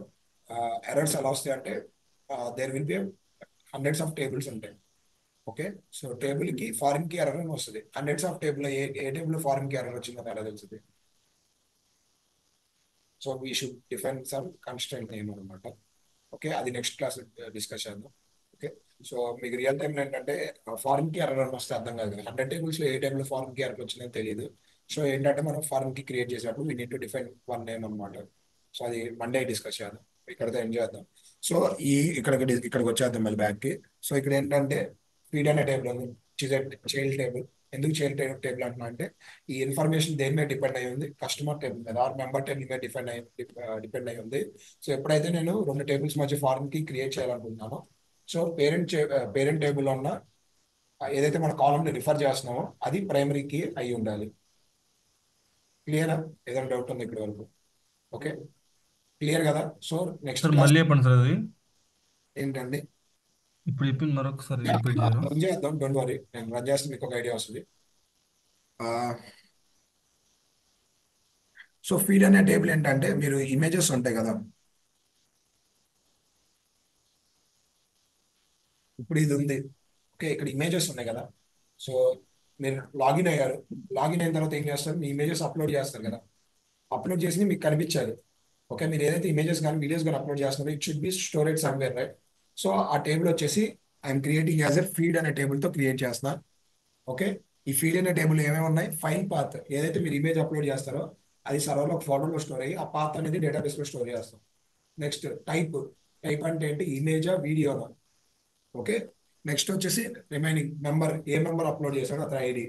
ఎర్రర్స్ ఎలా వస్తాయి అంటే there will be hundreds of tables ఉంటాయి. ఓకే, సో టేబుల్ కి ఫారిన్ కి ఎర్రర్ అని వస్తుంది. హండ్రెడ్స్ ఆఫ్ టేబుల్ ఏ టేబుల్ ఫారిన్ కి ఎర్రర్ వచ్చిందో ఎలా తెలుస్తుంది? So we should define some constraint name అనమాట. ఓకే, అది నెక్స్ట్ క్లాస్ డిస్కస్ చేద్దాం. ఓకే. సో మీకు రియల్ టైం ఏంటంటే ఫారిన్ కి ఎర్రర్ వస్తే అర్థం కాదు కదా, 100 టేబుల్స్ లో ఏ టైంలో ఫారిన్ కి ఎర్రర్ వచ్చిందో తెలియదు. సో ఏంటంటే మనం ఫారిన్ కి క్రియేట్ చేసేటప్పుడు we need to define one name అనమాట. సో అది మండే డిస్కస్ చేద్దాం, ఇక్కడతో ఏం చేద్దాం. సో ఇక్కడికి వచ్చేద్దాం మళ్ళీ బ్యాక్ కి. సో ఇక్కడ ఏంటంటే ఫీడ్ అనే టేబుల్ ఉంది, చైల్డ్ టేబుల్. ఎందుకు చైల్డ్ టేబుల్ అంటున్నా అంటే ఈ ఇన్ఫర్మేషన్ దేని మీద డిపెండ్ అయి ఉంది, కస్టమర్ టేబుల్ మీద ఆర్ మెంబర్ టేబుల్ మీద డిపెండ్ అయి ఉంది. సో ఎప్పుడైతే నేను రెండు టేబుల్స్ మధ్య ఫారిన్ కి క్రియేట్ చేయాలనుకుంటున్నానో, సో పేరెంట్ టేబుల్ ఉన్న ఏదైతే మన కాలమ్ ని రిఫర్ చేస్తున్నామో అది ప్రైమరీ కీ అయి ఉండాలి. క్లియరా? ఏదైనా డౌట్ ఉంది ఇక్కడి వరకు? ఓకే, క్లియర్ కదా? సో నెక్స్ట్ సార్ క్లాస్ మళ్ళీ చెప్పండి సార్ అది. ఏంటండి? ఇప్పుడు చెప్పింది మరొకసారి రిపీట్ చేయరు. రన్ చేద్దాం, డోంట్ వరీ, నేను రన్ చేస్తే మీకు ఒక ఐడియా వస్తుంది. సో ఫీడ్ అనే టేబుల్ ఏంటంటే మీరు ఇమేజెస్ ఉంటాయి కదా, ఇప్పుడు ఇది ఉంది. ఓకే, ఇక్కడ ఇమేజెస్ ఉన్నాయి కదా. సో మీరు లాగిన్ అయ్యారు, లాగిన్ అయిన తర్వాత ఏం చేస్తారు, మీ ఇమేజెస్ అప్లోడ్ చేస్తారు కదా. అప్లోడ్ చేసి మీకు కనిపించాలి. ఓకే, మీరు ఏదైతే ఇమేజెస్ కానీ వీడియోస్ కానీ అప్లోడ్ చేస్తున్నారో it should B storage somewhere, right? So ఆ టేబుల్ వచ్చేసి I'm creating as a feed అనే టేబుల్తో క్రియేట్ చేస్తున్నా. ఓకే, ఈ ఫీడ్ అనే టేబుల్ ఏమేమి ఉన్నాయి, ఫైల్ పాత్ ఏదైతే మీరు ఇమేజ్ అప్లోడ్ చేస్తారో అది సర్వర్లో ఒక ఫోల్డర్లో స్టోర్ అయ్యి ఆ పాత్ అనేది డేటాబేస్లో స్టోర్ చేస్తాం. నెక్స్ట్ టైప్ అంటే ఏంటి, ఇమేజా వీడియోనా. ఓకే, నెక్స్ట్ వచ్చేసి రిమైనింగ్ మెంబర్, ఏ మెంబర్ అప్లోడ్ చేశాడో అతని ID.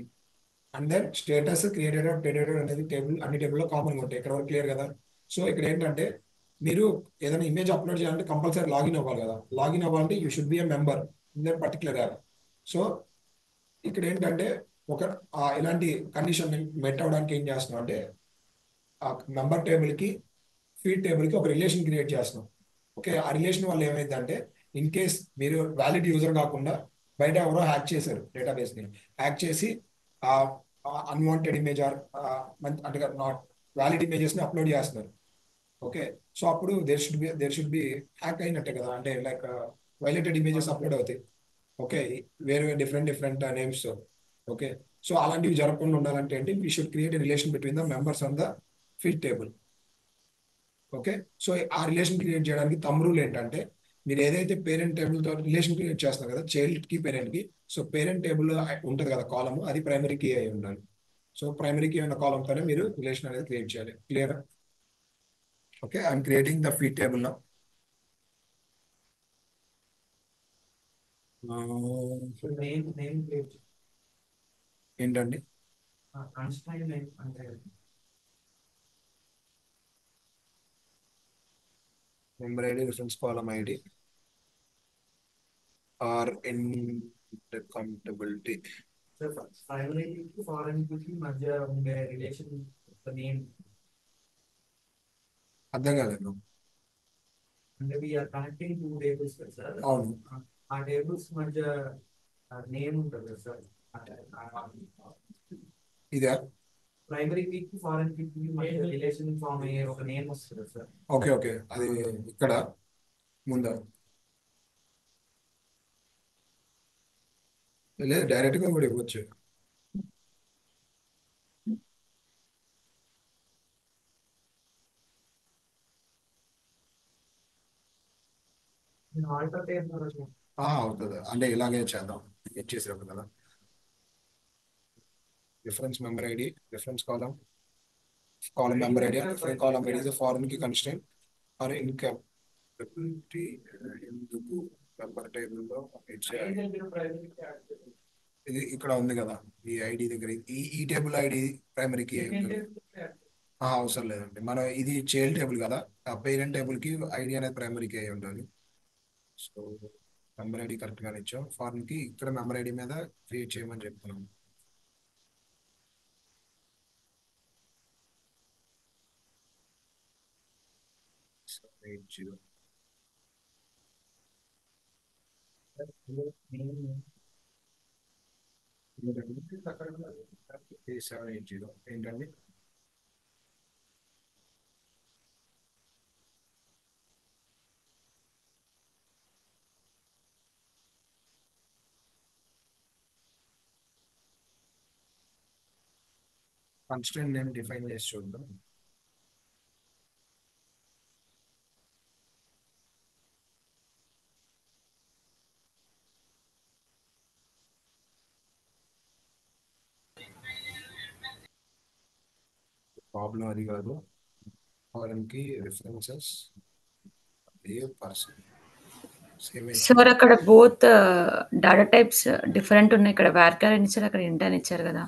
And then status created updated అనేది టేబుల్, అన్ని టేబుల్లో కామన్గా ఉంటాయి. ఇక్కడ వరకు క్లియర్ కదా? సో ఇక్కడ ఏంటంటే మీరు ఏదైనా ఇమేజ్ అప్లోడ్ చేయాలంటే కంపల్సరీ లాగిన్ అవ్వాలి కదా. లాగిన్ అవ్వాలంటే you should be a member in that particular app. So ఇక్కడ ఏంటంటే ఒక ఇలాంటి కండిషన్ మెట్ అవ్వడానికి ఏం చేస్తున్నాం అంటే ఆ మెంబర్ టేబుల్కి ఫీడ్ టేబుల్కి ఒక రిలేషన్ క్రియేట్ చేస్తున్నాం. ఓకే, ఆ రిలేషన్ వల్ల ఏమైందంటే ఇన్ కేస్ మీరు వ్యాలిడ్ యూజర్ కాకుండా బయట ఎవరో హ్యాక్ చేశారు డేటాబేస్ని, హ్యాక్ చేసి అన్వాంటెడ్ ఇమేజ్ ఆర్ అంటే నాట్ వ్యాలిడ్ ఇమేజెస్ని అప్లోడ్ చేస్తున్నారు. ఓకే, సో అప్పుడు దేర్ షుడ్ బి హ్యాక్ అయినట్టే కదా, అంటే లైక్ వైలేటెడ్ ఇమేజెస్ అప్లోడ్ అవుతాయి. ఓకే, వేరే డిఫరెంట్ నేమ్స్. ఓకే, సో అలాంటివి జరగకుండా ఉండాలంటే ఏంటి, we should create relation between the members on the feed table. Okay, so ఆ రిలేషన్ క్రియేట్ చేయడానికి తమ్ రూల్ ఏంటంటే మీరు ఏదైతే పేరెంట్ టేబుల్తో రిలేషన్ క్రియేట్ చేస్తున్నారు కదా చైల్డ్ కి పేరెంట్ కి, సో పేరెంట్ టేబుల్ ఉంటుంది కదా కాలమ్, అది ప్రైమరీ కీ అయి ఉండాలి. సో ప్రైమరీ కీ ఉన్న కాలమ్ తోనే మీరు రిలేషన్ అనేది క్రియేట్ చేయాలి. Clear? Okay, I'm creating the feed table now. Name ఏంటండి? కన్స్ట్రైన్ నేమ్ అంటే member ID, reference column ID or intercompatibility. Primary foreign కి మధ్య ఉండే రిలేషన్ నేమ్ అర్థం కాలేదు. అంటే వీఆర్ కనెక్టింగ్ టూ టేబుల్స్ కదా సార్. అవును, ఆ టేబుల్స్ మధ్య నేమ్ ఉంటుంది కదా సార్. ఇదే. ప్రైమరీ కి ఫారెన్ కి మధ్య రిలేషన్ ఫామ్ అయ్యే ఒక నేమ్ వస్తుంది సార్. ఓకే, అది ఇక్కడ ముందా? లేదు, డైరెక్ట్ గా కూడా ఇవ్వచ్చు. ఆల్టర్ టేబుల్ అవుతుంది, అంటే ఇలాగే చేద్దాం, ఇచ్చేసినప్పుడు కదా. Reference member ID, reference column member ID, reference column ID is foreign కి కన్స్ట్రెంట్ ఆర్ ఇన్కంప్టబిలిటీ. ఎందుకు మెంబర్ టేబుల్లో ఇది ఇక్కడ ఉంది కదా ఈ ఐడి దగ్గర, ఈ టేబుల్ ఐడి ప్రైమరీకి అవసరం లేదండి. మనం ఇది చైల్డ్ టేబుల్ కదా, ఆ పేరెంట్ టేబుల్ కి ఐడి అనేది ప్రైమరీకి అయి ఉండాలి. సో మెంబర్ ఐడి కరెక్ట్ గానే ఇచ్చాం. ఫారెన్ కి ఇక్కడ మెంబర్ ఐడి మీద క్రియేట్ చేయమని చెప్తున్నాం. ఏంటండి? కన్స్ట్రెంట్ నేమ్ డిఫైన్ చేసి చూద్దాం. ప్రాబ్లం అది కాదు. ఫారెన్ కి రిఫరెన్సెస్ ఏ పర్సన్ సేమ్ సార్ అక్కడ బోత్ డేటా టైప్స్ డిఫరెంట్ ఉన్నాయి. ఇక్కడ varchar అని ఇచ్చారు, అక్కడ int అని ఇచ్చారు కదా.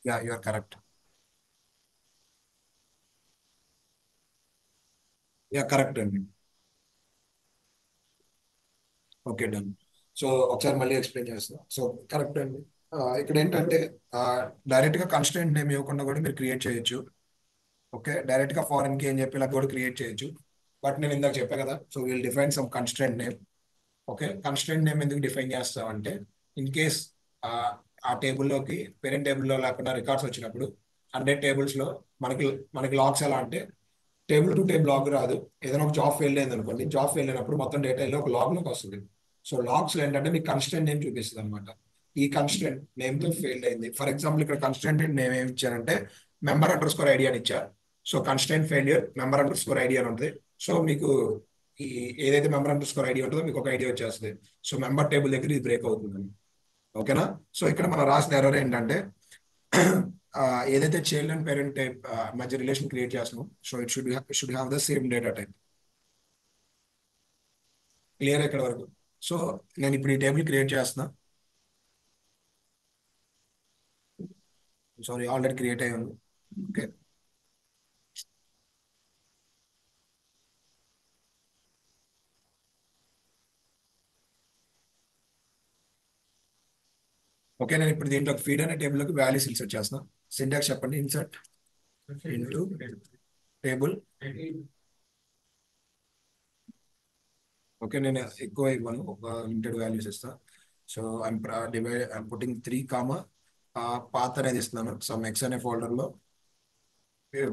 Yeah you are correct. Yeah correct అండి. Okay done. సో ఒకసారి మళ్ళీ ఎక్స్ప్లెయిన్ చేస్తాను. సో కరెక్ట్ అండి. ఇక్కడ ఏంటంటే డైరెక్ట్ గా కన్స్టెంట్ నేమ్ ఇవ్వకుండా కూడా మీరు క్రియేట్ చేయొచ్చు. ఓకే, డైరెక్ట్ గా ఫారెన్ కి ఏం చెప్పేలా కూడా క్రియేట్ చేయొచ్చు. బట్ నేను ఇందాక చెప్పాను కదా, so will define some constant name. Okay, constant name ఎందుకు డిఫైన్ చేస్తామంటే ఇన్ కేస్ ఆ టేబుల్లోకి పేరెంట్ టేబుల్లో లేకుండా రికార్డ్స్ వచ్చినప్పుడు 100 tables లో మనకి మనకి లాగ్స్ ఎలా అంటే టేబుల్ టు టేబుల్ లాగ్ రాదు. ఏదైనా ఒక జాబ్ ఫెయిల్ అయింది అనుకోండి, జాబ్ ఫెయిల్ అయినప్పుడు మొత్తం డేటా ఒక లాగ్ లోకి వస్తుంది. సో లాగ్స్ లో ఏంటంటే మీకు కన్స్టెంట్ నేమ్ చూపిస్తుంది అనమాట. ఈ కన్స్టెంట్ నేమ్ తో ఫెయిల్ అయింది. ఫర్ ఎగ్జాంపుల్ ఇక్కడ కన్స్టెంట్ నేమ్ ఏమి ఇచ్చారంటే మెంబర్ అండర్ స్కోర్ ఐడి అని ఇచ్చారు. So constant failure member underscore ID అని ఉంటుంది. సో మీకు ఈ ఏదైతే మెంబర్ అండర్ స్కోర్ ఐడి ఉంటుందో మీకు ఒక ఐడియా వచ్చేస్తుంది. సో మెంబర్ టేబుల్ దగ్గర ఇది బ్రేక్ అవుతుంది. ఓకేనా? సో ఇక్కడ మనం రాసిన ఎర్రర్ ఏంటంటే ఏదైతే చైల్డ్ అండ్ పేరెంట్ టైప్ మధ్య రిలేషన్ క్రియేట్ చేస్తున్నాం, so it should have the same data type. Clear ఇక్కడ వరకు? సో నేను ఇప్పుడు ఈ టేబుల్ క్రియేట్ చేస్తున్నా. సారీ, ఆల్రెడీ క్రియేట్ అయ్యి ఉంది. ఓకే, ఓకే, నేను ఇప్పుడు దీంట్లో ఫీడ్ అనే టేబుల్లోకి వాల్యూస్ ఇన్సర్ట్ చేస్తున్నా. సింటాక్స్ చెప్పండి. Insert into table. ఓకే, నేను ఎక్కువ ఇవ్వను, ఒక లిమిటెడ్ వాల్యూస్ ఇస్తాను. So I'm putting 3 comma path అనేది ఇస్తున్నాను. సమ్ ఎక్స్ అనే ఫోల్డర్లో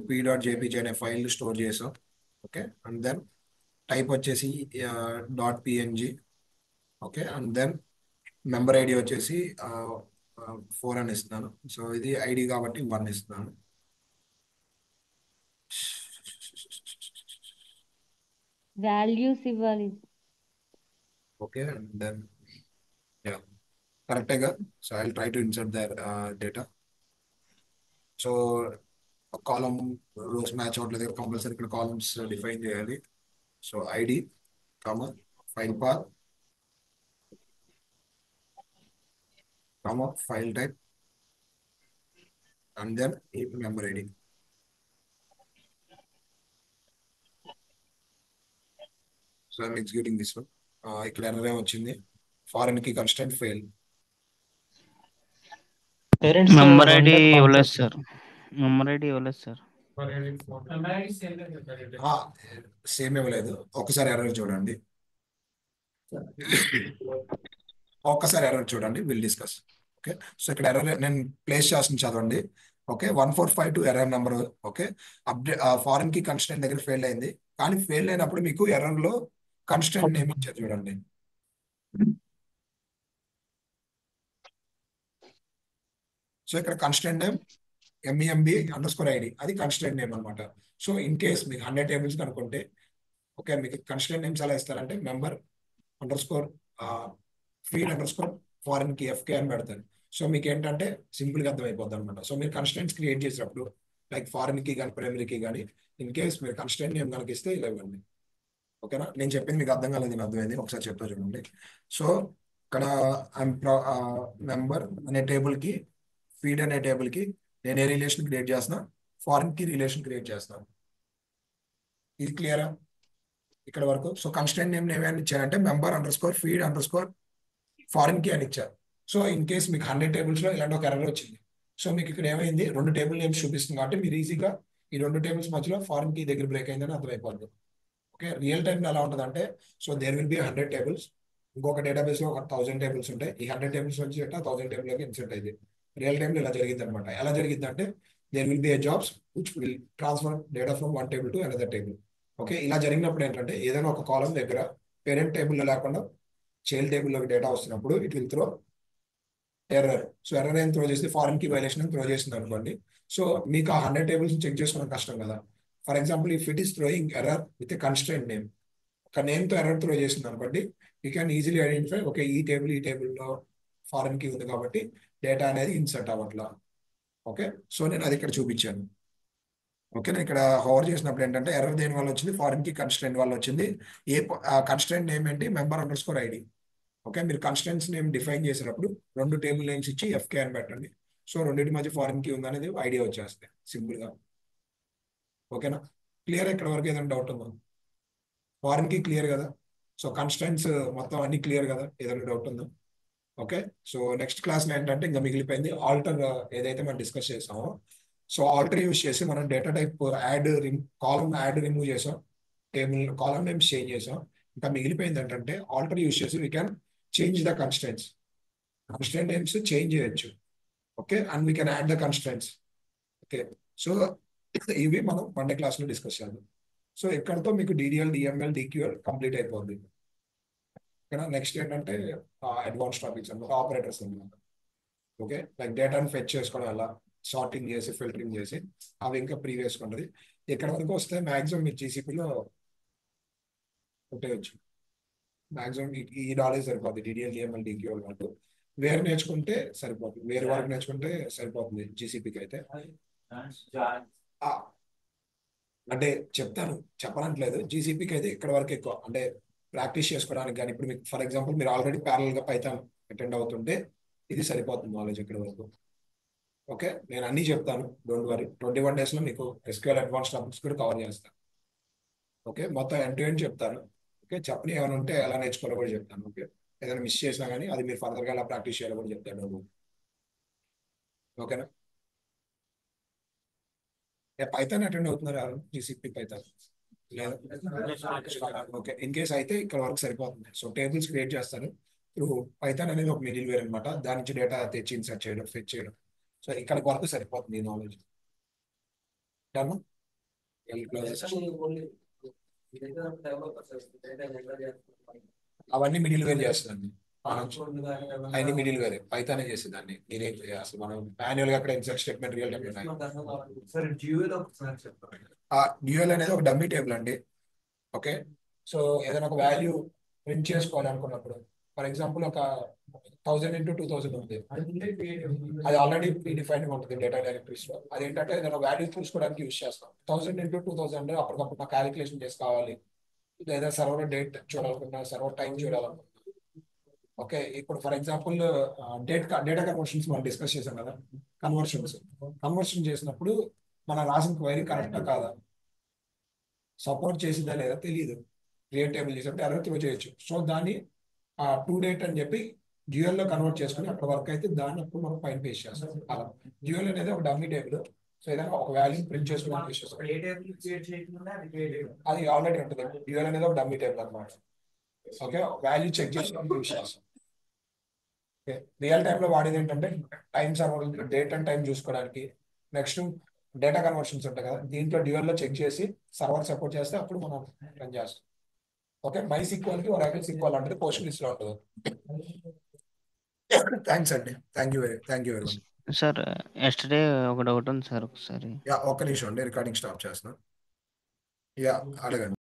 p.jpg అనే ఫైల్ స్టోర్ చేసాం. ఓకే, అండ్ దెన్ టైప్ వచ్చేసి .png. Okay, and then member ID వచ్చేసి 4 అని ఇస్తున్నాను. సో ఇది ఐడి కాబట్టి 1 ఇస్తున్నాను. వాల్యూస్ ఇవ్వాలి. ఓకే, అండ్ దెన్ కరెక్టేగా. So I will try to insert their data. So column rows match అవ్వట్లేదు, కంపల్సరీ ఇక్కడ కాలమ్స్ డిఫైన్ చేయాలి. So ID comma file path comma file type and then member ID. So I'm executing this one. ఇక్కడ ఎర్రర్ వచ్చింది, foreign key constraint fail. Parents member ID ఇవ్వలేదు సార్. మెంబర్ ఐడి ఇవ్వలేదు సార్. సేమ్ ఇవ్వలేదు. ఒకసారి ఎర్రర్ చూడండి, ఒక్కసారి ఎర్రర్ చూడండి, విల్ డిస్కస్. ఓకే, సో ఇక్కడ ఎర్రర్ నేను ప్లేస్ చేస్తుంది చదవండి. Okay, 1452 error number. Okay, update foreign key constant దగ్గర ఫెయిల్ అయింది, కానీ ఫెయిల్ అయినప్పుడు మీకు ఎర్రర్ లో కన్స్టెంట్ నేమ్ ఇచ్చారు చూడండి. సో ఇక్కడ కన్స్టెంట్ నేమ్ MEMB_ID అది కన్స్టెంట్ నేమ్ అనమాట. సో ఇన్ కేస్ మీకు 100 tables అనుకుంటే, ఓకే, మీకు కన్స్టెంట్ నేమ్స్ ఎలా ఇస్తారంటే member under score feed under score foreign కి FK అని పెడతారు. సో మీకు ఏంటంటే సింపుల్ గా అర్థమైపోద్ది అనమాట. సో మీరు కన్స్టెంట్స్ క్రియేట్ చేసినప్పుడు లైక్ ఫారెన్ కి కానీ ప్రైమరీకి కానీ ఇన్ కేస్ మీరు కన్స్టెంట్ నేమ్ కనుక ఇస్తే ఇలా ఇవ్వండి. ఓకేనా? నేను చెప్పింది మీకు అర్థం కాలేదు, అర్థమైంది, ఒకసారి చెప్తా చూడండి. సో ఇక్కడ మెంబర్ అనే టేబుల్ కి ఫీడ్ అనే టేబుల్ కి నేను ఏ రిలేషన్ క్రియేట్ చేస్తున్నా, ఫారెన్ కి రిలేషన్ క్రియేట్ చేస్తున్నాను. ఇది క్లియరా ఇక్కడ వరకు? సో కన్స్టెంట్ నేమ్ ఏమైనా ఇచ్చారంటే member under score feed under score foreign కి అని ఇచ్చారు. సో ఇన్ కేస్ మీకు 100 tables లో ఇలాంటి ఒక ఎర్రర్ వచ్చింది. సో మీకు ఇక్కడ ఏమైంది, 2 table నేమ్స్ చూపిస్తుంది కాబట్టి మీరు ఈజీగా ఈ 2 tables మధ్యలో ఫారెన్ కి దగ్గర బ్రేక్ అయిందని అర్థమైపోతుంది. ఓకే, రియల్ టైంలో ఎలా ఉంటుంది అంటే, so there will be 100 tables. ఇంకొక డేటాబేస్ లో ఒక 1000 tables ఉంటాయి. ఈ 100 tables నుంచి 1000 table లోకి ఇన్సర్ట్ అయింది. రియల్ టైంలో ఇలా జరిగింది అనమాట. ఎలా జరిగింది అంటే there will be a jobs which will transfer data from 1 table to another table. Okay, ఇలా జరిగినప్పుడు ఏంటంటే ఏదైనా ఒక కాలం దగ్గర పేరెంట్ టేబుల్లో లేకుండా చైల్డ్ టేబుల్లోకి డేటా వస్తున్నప్పుడు it will throw error. So error ఏం త్రో చేస్తే ఫారెన్ కి వైలేషన్ అని త్రో చేస్తుంది అనుకోండి. సో మీకు ఆ 100 tables చెక్ చేసుకోవడం కష్టం కదా. For example if it is throwing error with a constraint name, ఒక నేమ్తో ఎర్రర్ త్రో చేస్తుంది అనుకోండి, you can easily identify okay ఈ టేబుల్లో ఫారెన్ కి ఉంది కాబట్టి డేటా అనేది ఇన్సర్ట్ అవ్వట్లా. ఓకే, సో నేను అది ఇక్కడ చూపించాను. ఓకే, నేను ఇక్కడ హోవర్ చేసినప్పుడు ఏంటంటే ఎర్రర్ దేని వల్ల వచ్చింది, ఫారిన్ కి కన్స్ట్రెంట్ వల్ల వచ్చింది. కన్స్ట్రెంట్ నేమ్ ఏంటి, member underscore ID. Okay, మీరు కన్స్ట్రెంట్స్ నేమ్ డిఫైన్ చేసినప్పుడు 2 టేబుల్ నేమ్స్ ఇచ్చి ఎఫ్కే అని పెట్టండి. సో రెండింటి మధ్య ఫారిన్ కి ఉందనేది ఐడియా వచ్చేస్తాయి సింపుల్ గా. ఓకేనా, క్లియర్? ఇక్కడ వరకు ఏదైనా డౌట్ ఉందా? ఫారిన్ కి క్లియర్ కదా? సో కన్స్ట్రెంట్స్ మొత్తం అన్ని క్లియర్ కదా? ఏదైనా డౌట్ ఉందా? ఓకే, సో నెక్స్ట్ క్లాస్లో ఏంటంటే ఇంకా మిగిలిపోయింది ఆల్టర్, ఏదైతే మనం డిస్కస్ చేసామో. సో ఆల్టర్ యూస్ చేసి మనం data type add, column add remove చేసాం, టేబుల్ కాలం నేమ్స్ చేంజ్ చేసాం. ఇంకా మిగిలిపోయింది ఏంటంటే ఆల్టర్ యూస్ చేసి we can change the constraints. Constraint names change చేయొచ్చు. Okay, and we can add the constraints. Okay, so ఇవి మనం మండే క్లాస్లో డిస్కస్ చేద్దాం. సో ఇక్కడతో మీకు డిడిఎల్, డిఎంఎల్, డిక్యూఎల్ కంప్లీట్ అయిపోద్ది. ఇక్కడ నెక్స్ట్ ఏంటంటే అడ్వాన్స్ టాపిక్స్ అనమాట, ఆపరేటర్స్ అనమాట. ఓకే, లైక్ డేటాను ఫెచ్ చేసుకోవడం, అలా సార్టింగ్ చేసి ఫిల్టరింగ్ చేసి, అవి ఇంకా ప్రీవియస్ ఉంటుంది. ఇక్కడ వరకు వస్తే మాక్సిమం మీరు జీసీపీలో కొట్టేయచ్చు. మాక్సిమం ఈ నాలెడ్జ్ సరిపోతుంది, డిడిఎల్, డిఎంఎల్, డిక్యూఎల్ వరకు. వేరే నేర్చుకుంటే సరిపోతుంది, వేరే వరకు నేర్చుకుంటే సరిపోతుంది జీసీపీకి అయితే. అంటే చెప్తాను, చెప్పనట్లేదు. జీసీపీకి అయితే ఇక్కడ వరకు ఎక్కువ, అంటే ప్రాక్టీస్ చేసుకోవడానికి. కానీ ఇప్పుడు మీకు ఫర్ ఎగ్జాంపుల్ మీరు ఆల్రెడీ ప్యారల్గా పైథాన్ అటెండ్ అవుతుంటే ఇది సరిపోతుంది నాలెడ్జ్ ఇక్కడ వరకు. ఓకే, నేను అన్నీ చెప్తాను, డోంట్ వరీ. 21 డేస్లో మీకు ఎస్క్యూఎల్ అడ్వాన్స్ టాపిక్స్ కూడా కవర్ చేస్తాను. ఓకే, మొత్తం ఎండ్ టు ఎండ్ చెప్తాను. ఓకే, చెప్పని ఏమైనా ఉంటే ఎలా నేర్చుకోవాలో కూడా చెప్తాను. ఓకే, ఏదైనా మిస్ చేసినా కానీ అది మీరు ఫర్దర్గా ఎలా ప్రాక్టీస్ చేయాలో కూడా చెప్తాను. ఓకేనా, పైథాన్ అటెండ్ అవుతున్నారు ఎవరు? జీసీపీ పైథాన్ లేదు? ఓకే, ఇన్ కేస్ అయితే ఇక్కడ వరకు సరిపోతుంది. సో టేబుల్స్ క్రియేట్ చేస్తాను. ఇప్పుడు పైథాన్ అనేది ఒక మిడిల్ వేర్ అనమాట, దాని నుంచి డేటా తెచ్చి ఇన్సర్ట్ చేయడం, ఫెచ్ చేయడం. సో ఇక్కడ వరకు సరిపోతుంది ఈ నాలెడ్జ్. అవన్నీ మిడిల్ వేర్ చేస్తుందండి, అన్ని మిడిల్ వేరే. పైథానే చేసేదాన్ని నేనే అసలు మనం మాన్యువల్ గా అక్కడ ఇన్సర్ట్ స్టేట్మెంట్ రియల్ టైం ఉన్నాయి. డ్యూయల్ అనేది ఒక డమ్మీ టేబుల్ అండి. ఓకే, సో ఏదైనా ఒక వాల్యూ ప్రింట్ చేసుకోవాలి అనుకున్నప్పుడు, ఫర్ ఎగ్జాంపుల్ ఒక 1000 into 2000 ఉంది, అది ఆల్రెడీ ప్రీ డిఫైన్డ్ ఉంటుంది డేటా డైరెక్టరీస్ లో. అదేంటంటే ఏదైనా వాల్యూ చూసుకోవడానికి యూస్ చేస్తాం. 1000 into 2000 అప్పటికప్పుడు నాకు క్యాలిక్యులేషన్ చేసి కావాలి, లేదా సర్వర్ డేట్ చూడాలనుకున్నా, సర్వర్ టైం చూడాలనుకున్నా. ఓకే, ఇప్పుడు ఫర్ ఎగ్జాంపుల్ డేటా కన్వర్షన్స్ మనం డిస్కస్ చేసాం కదా. కన్వర్షన్ చేసినప్పుడు మనం రాసిన క్వైరీ కరెక్టా కాదా, సపోర్ట్ చేసిందా లేదా తెలియదు, క్రియేట్ టేబుల్ చేసినప్పుడు ఎర్రర్ త్రో చేయొచ్చు. సో దాన్ని టు డేట్ అని చెప్పి డ్యూయల్లో కన్వర్ట్ చేసుకుని అక్కడ వర్క్ అయితే దాన్ని అప్పుడు మనం పైన పేస్ట్ చేస్తాం. అలా డ్యూయల్ అనేది ఒక డమ్మీ టేబుల్. సో ఏదైనా ఒక వాల్యూ ప్రింట్ చేసుకోవడానికి యూస్ చేస్తాం. అది ఆల్రెడీ ఉంటుంది. డ్యూయల్ అనేది ఒక డమ్మీ టేబుల్ అనమాట. ఓకే, వాల్యూ చెక్ చేసుకోవడానికి యూస్ చేస్తాం. ఓకే, రియల్ టైంలో వాడేది ఏంటంటే time server, date and time చూసుకోవడానికి. నెక్స్ట్ డేటా కన్వర్షన్స్ ఉంటాయి కదా, దీంట్లో డ్యూయల్లో చెక్ చేసి సర్వర్ సపోర్ట్ చేస్తే అప్పుడు మనం రన్ చేస్తాం. ఓకే, మై సీక్వెల్కి ఒరాకిల్ సీక్వెల్ అంటే పోస్ట్గ్రెస్ లో ఉంటుంది. థ్యాంక్స్ అండి, thank you very much sir. Yesterday ఒక డౌట్ ఉంది సార్, ఒకసారి. ఒక్క నిమిషం అండి, రికార్డింగ్ స్టాప్ చేస్తున్నా. అడగండి.